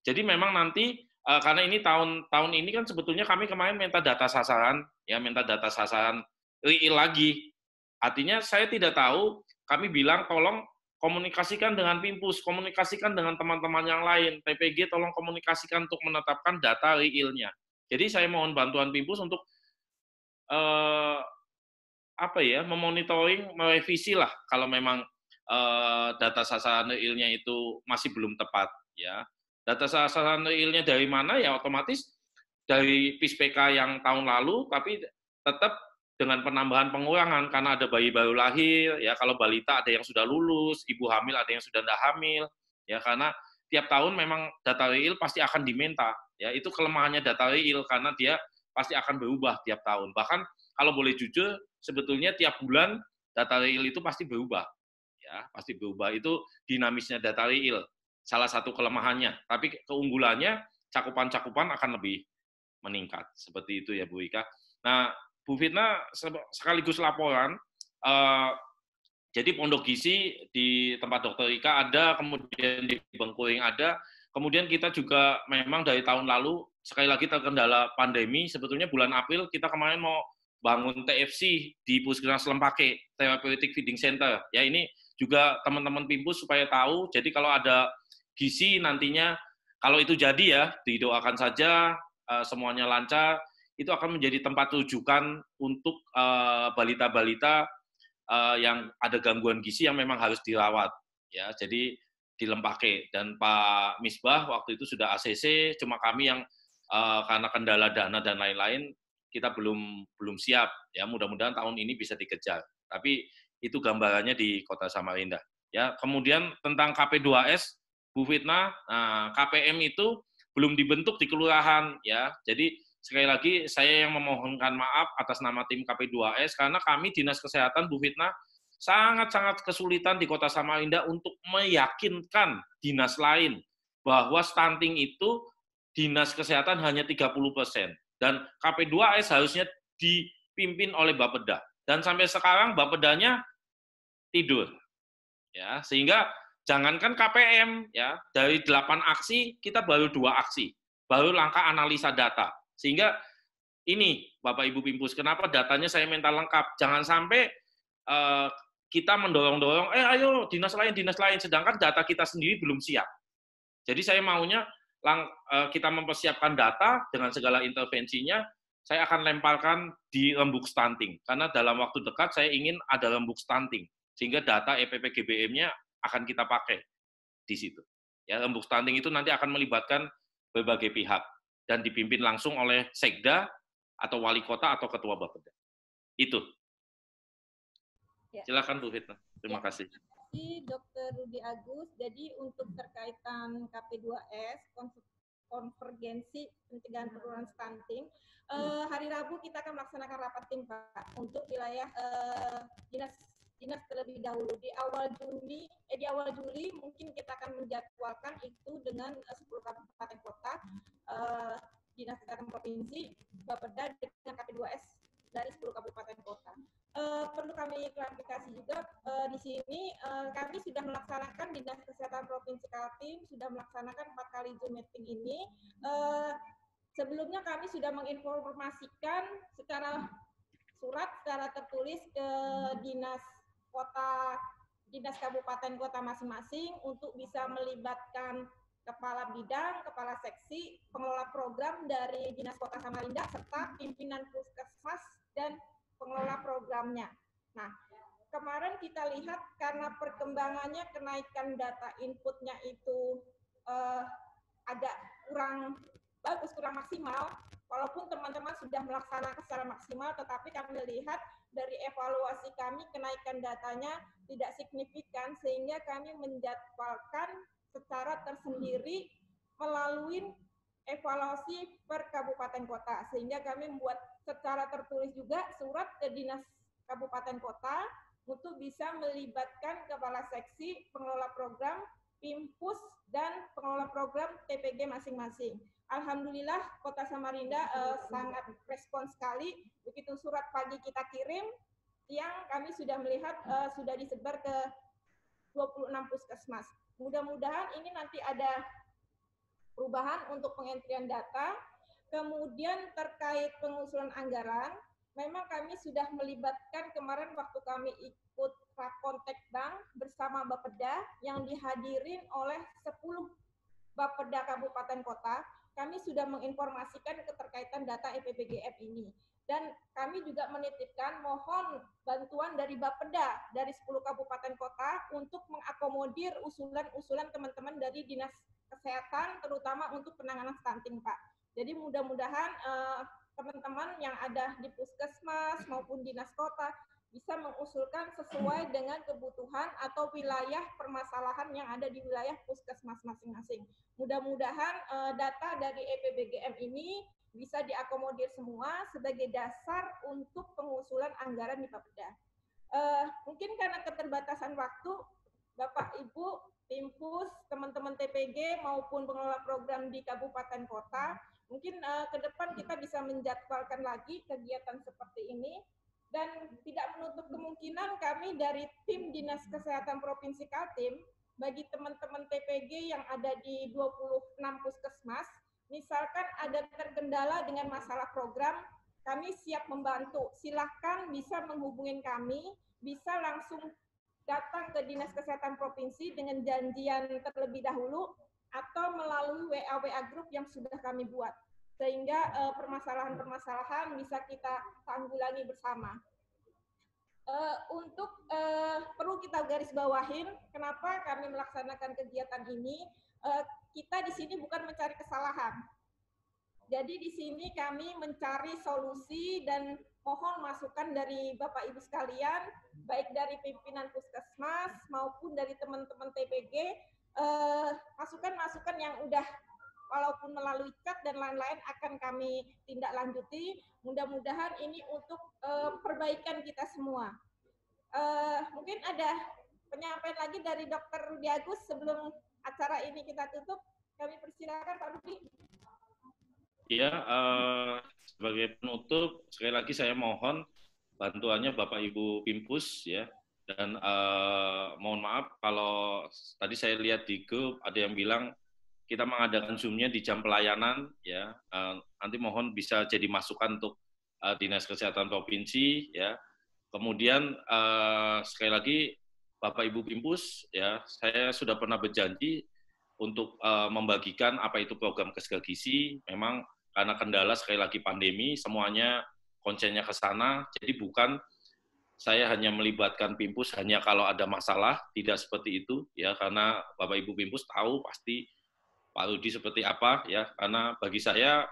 Jadi memang nanti karena ini tahun ini kan sebetulnya kami kemarin minta data sasaran, ya minta data sasaran real lagi. Artinya saya tidak tahu, kami bilang tolong komunikasikan dengan Pimpus, komunikasikan dengan teman-teman yang lain, TPG tolong komunikasikan untuk menetapkan data realnya. Jadi saya mohon bantuan Pimpus untuk memonitoring, merevisi lah kalau memang data sasaran realnya itu masih belum tepat ya. Data sasaran realnya dari mana ya, otomatis dari PISPK yang tahun lalu, tapi tetap dengan penambahan pengurangan karena ada bayi baru lahir ya, kalau balita ada yang sudah lulus, ibu hamil ada yang sudah tidak hamil ya, karena tiap tahun memang data real pasti akan diminta ya. Itu kelemahannya data real karena dia pasti akan berubah tiap tahun. Bahkan kalau boleh jujur, sebetulnya tiap bulan data real itu pasti berubah ya, pasti berubah. Itu dinamisnya data real, salah satu kelemahannya. Tapi keunggulannya cakupan-cakupan akan lebih meningkat. Seperti itu ya Bu Ika. Nah, Bu Fitna sekaligus laporan, jadi pondok gizi di tempat Dokter Ika ada, kemudian di Bengkuring ada, kemudian kita juga memang dari tahun lalu, sekali lagi terkendala pandemi, sebetulnya bulan April kita kemarin mau bangun TFC di Puskesmas Lempake, Therapeutic Feeding Center. Ya, ini juga teman-teman Pimpus supaya tahu, jadi kalau ada gizi nantinya, kalau itu jadi ya, didoakan saja, semuanya lancar, itu akan menjadi tempat rujukan untuk balita-balita yang ada gangguan gizi yang memang harus dirawat. Ya, jadi di Lempake. Dan Pak Misbah waktu itu sudah ACC, cuma kami yang karena kendala dana dan lain-lain, kita belum siap. Ya, mudah-mudahan tahun ini bisa dikejar. Tapi itu gambarannya di Kota Samarinda. Ya, kemudian tentang KP2S, Bu Fitna, KPM itu belum dibentuk di kelurahan ya. Jadi sekali lagi saya yang memohonkan maaf atas nama tim KP2S karena kami Dinas Kesehatan Bu Fitna sangat-sangat kesulitan di Kota Samarinda untuk meyakinkan dinas lain bahwa stunting itu Dinas Kesehatan hanya 30% dan KP2S harusnya dipimpin oleh Bapeda. Dan sampai sekarang Bapedanya tidur. Ya, sehingga jangankan KPM ya, dari 8 aksi kita baru 2 aksi, baru langkah analisa data. Sehingga ini Bapak Ibu Pimpus, kenapa datanya saya minta lengkap. Jangan sampai kita mendorong-dorong, ayo dinas lain, sedangkan data kita sendiri belum siap. Jadi saya maunya kita mempersiapkan data dengan segala intervensinya, saya akan lemparkan di rembuk stunting. Karena dalam waktu dekat saya ingin ada rembuk stunting. Sehingga data EPP GBM-nya akan kita pakai di situ. Ya, rembuk stunting itu nanti akan melibatkan berbagai pihak dan dipimpin langsung oleh Sekda atau wali kota atau ketua Bapeda. Itu. Ya. Silakan Bu Fitna. Terima kasih. Dr. Rudi Agus. Jadi untuk terkaitan KP2S, konvergensi pencegahan penurunan stunting, hari Rabu kita akan melaksanakan rapat tim Pak untuk wilayah dinas dinas terlebih dahulu. Di awal Juli mungkin kita akan menjadwalkan itu dengan 10 kabupaten kota, dinas kesehatan provinsi, Bapeda dengan KP2S dari 10 kabupaten kota. Perlu kami klarifikasi juga di sini kami sudah melaksanakan dinas kesehatan provinsi Kaltim sudah melaksanakan 4 kali Zoom meeting ini. Sebelumnya kami sudah menginformasikan secara surat secara tertulis ke dinas kabupaten kota masing-masing untuk bisa melibatkan kepala bidang, kepala seksi, pengelola program dari Dinas Kota Samarinda serta pimpinan puskesmas dan pengelola programnya. Nah, kemarin kita lihat karena perkembangannya kenaikan data inputnya itu agak kurang bagus, kurang maksimal, walaupun teman-teman sudah melaksanakan secara maksimal, tetapi kami lihat dari evaluasi kami kenaikan datanya tidak signifikan, sehingga kami menjadwalkan secara tersendiri melalui evaluasi per kabupaten kota, sehingga kami membuat secara tertulis juga surat ke dinas kabupaten kota untuk bisa melibatkan kepala seksi, pengelola program, Pimpus, dan pengelola program TPG masing-masing. Alhamdulillah Kota Samarinda sangat respons sekali. Begitu surat pagi kita kirim, siang kami sudah melihat sudah disebar ke 26 puskesmas. Mudah-mudahan ini nanti ada perubahan untuk pengentrian data. Kemudian terkait pengusulan anggaran, memang kami sudah melibatkan kemarin waktu kami ikut Rakontek Bank bersama Bapeda yang dihadirin oleh 10 Bapeda Kabupaten Kota, kami sudah menginformasikan keterkaitan data EPPGF ini. Dan kami juga menitipkan mohon bantuan dari Bapeda dari 10 kabupaten kota untuk mengakomodir usulan-usulan teman-teman dari Dinas Kesehatan, terutama untuk penanganan stunting, Pak. Jadi mudah-mudahan teman-teman yang ada di puskesmas maupun dinas kota bisa mengusulkan sesuai dengan kebutuhan atau wilayah permasalahan yang ada di wilayah puskesmas masing-masing. Mudah-mudahan data dari EPBGM ini bisa diakomodir semua sebagai dasar untuk pengusulan anggaran di Bapeda. Mungkin karena keterbatasan waktu, Bapak Ibu, Pimpus, teman-teman TPG maupun pengelola program di kabupaten kota, mungkin ke depan kita bisa menjadwalkan lagi kegiatan seperti ini. Dan tidak menutup kemungkinan kami dari tim Dinas Kesehatan Provinsi Kaltim, bagi teman-teman TPG yang ada di 26 puskesmas, misalkan ada terkendala dengan masalah program, kami siap membantu. Silahkan bisa menghubungi kami, bisa langsung datang ke Dinas Kesehatan Provinsi dengan janjian terlebih dahulu, atau melalui WA Group yang sudah kami buat. Sehingga permasalahan-permasalahan bisa kita tanggulangi bersama. Perlu kita garis bawahin kenapa kami melaksanakan kegiatan ini. Kita di sini bukan mencari kesalahan. Jadi di sini kami mencari solusi dan mohon masukan dari Bapak Ibu sekalian, baik dari pimpinan puskesmas maupun dari teman-teman TPG, masukan-masukan yang udah walaupun melalui chat dan lain-lain akan kami tindak lanjuti. Mudah-mudahan ini untuk perbaikan kita semua. Mungkin ada penyampaian lagi dari Dr. Rudi Agus sebelum acara ini kita tutup. Kami persilakan Pak Rudi. Iya, sebagai penutup sekali lagi saya mohon bantuannya Bapak Ibu Pimpus ya. Dan mohon maaf kalau tadi saya lihat di grup ada yang bilang kita mengadakan Zoom-nya di jam pelayanan, ya. Nanti mohon bisa jadi masukan untuk Dinas Kesehatan Provinsi, ya. Kemudian sekali lagi Bapak Ibu Pimpus, ya, saya sudah pernah berjanji untuk membagikan apa itu program keluarga gizi. Memang karena kendala sekali lagi pandemi, semuanya konsennya ke sana. Jadi bukan saya hanya melibatkan Pimpus hanya kalau ada masalah, tidak seperti itu, ya. Karena Bapak Ibu Pimpus tahu pasti Pak Rudi seperti apa, ya, karena bagi saya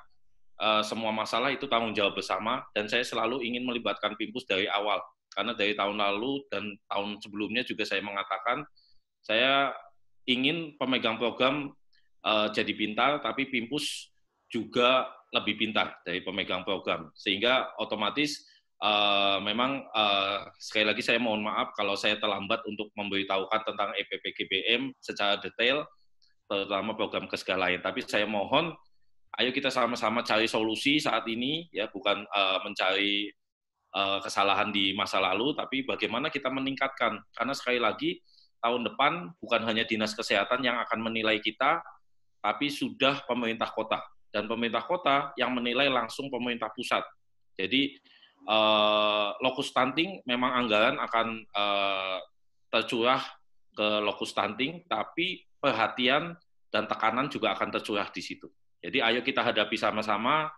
semua masalah itu tanggung jawab bersama, dan saya selalu ingin melibatkan Pimpus dari awal, karena dari tahun lalu dan tahun sebelumnya juga saya mengatakan, saya ingin pemegang program jadi pintar, tapi Pimpus juga lebih pintar dari pemegang program, sehingga otomatis memang sekali lagi saya mohon maaf kalau saya terlambat untuk memberitahukan tentang EPPGBM secara detail, terutama program kesegalaian. Tapi saya mohon, ayo kita sama-sama cari solusi saat ini, ya bukan mencari kesalahan di masa lalu, tapi bagaimana kita meningkatkan. Karena sekali lagi, tahun depan bukan hanya Dinas Kesehatan yang akan menilai kita, tapi sudah pemerintah kota. Dan pemerintah kota yang menilai langsung pemerintah pusat. Jadi, lokus stunting memang anggaran akan tercurah ke lokus stunting, tapi perhatian dan tekanan juga akan tercurah di situ. Jadi ayo kita hadapi sama-sama,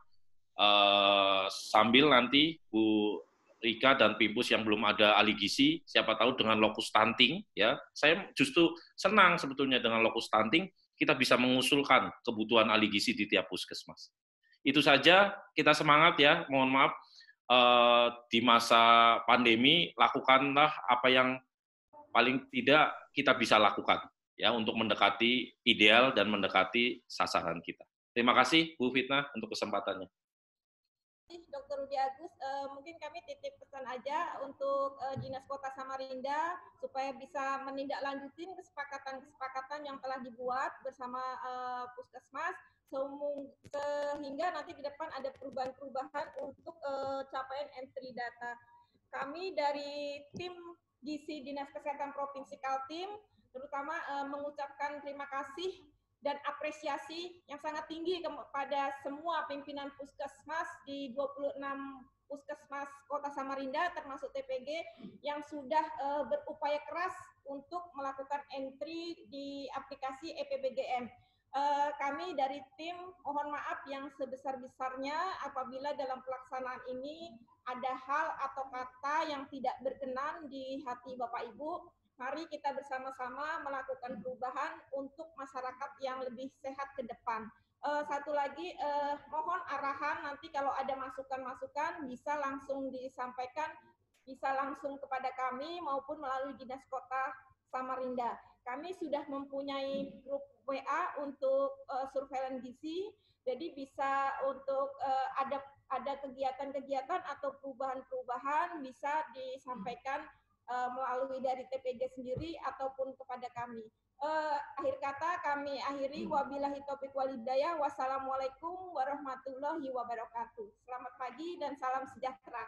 sambil nanti Bu Rika dan Pimpus yang belum ada ahli gizi, siapa tahu dengan lokus stunting, ya saya justru senang sebetulnya dengan lokus stunting, kita bisa mengusulkan kebutuhan ahli gizi di tiap puskesmas. Itu saja, kita semangat ya, mohon maaf, di masa pandemi, lakukanlah apa yang paling tidak kita bisa lakukan ya untuk mendekati ideal dan mendekati sasaran kita. Terima kasih Bu Fitnah untuk kesempatannya. Dr. Rudi Agus, mungkin kami titip pesan aja untuk Dinas Kota Samarinda supaya bisa menindaklanjutin kesepakatan-kesepakatan yang telah dibuat bersama Puskesmas sehingga nanti ke depan ada perubahan-perubahan untuk capaian entry data. Kami dari tim gizi Dinas Kesehatan Provinsi Kaltim terutama mengucapkan terima kasih dan apresiasi yang sangat tinggi kepada semua pimpinan puskesmas di 26 puskesmas Kota Samarinda termasuk TPG yang sudah berupaya keras untuk melakukan entry di aplikasi EPPGM. Kami dari tim mohon maaf yang sebesar-besarnya apabila dalam pelaksanaan ini ada hal atau kata yang tidak berkenan di hati Bapak Ibu. Mari kita bersama-sama melakukan perubahan untuk masyarakat yang lebih sehat ke depan. Satu lagi, mohon arahan nanti kalau ada masukan-masukan bisa langsung disampaikan, bisa langsung kepada kami maupun melalui Dinas Kota Samarinda. Kami sudah mempunyai grup WA untuk surveillance gizi, jadi bisa untuk ada kegiatan-kegiatan atau perubahan-perubahan bisa disampaikan melalui dari TPG sendiri ataupun kepada kami. Akhir kata kami akhiri, wabillahi taufiq walhidayah, wassalamualaikum warahmatullahi wabarakatuh. Selamat pagi dan salam sejahtera.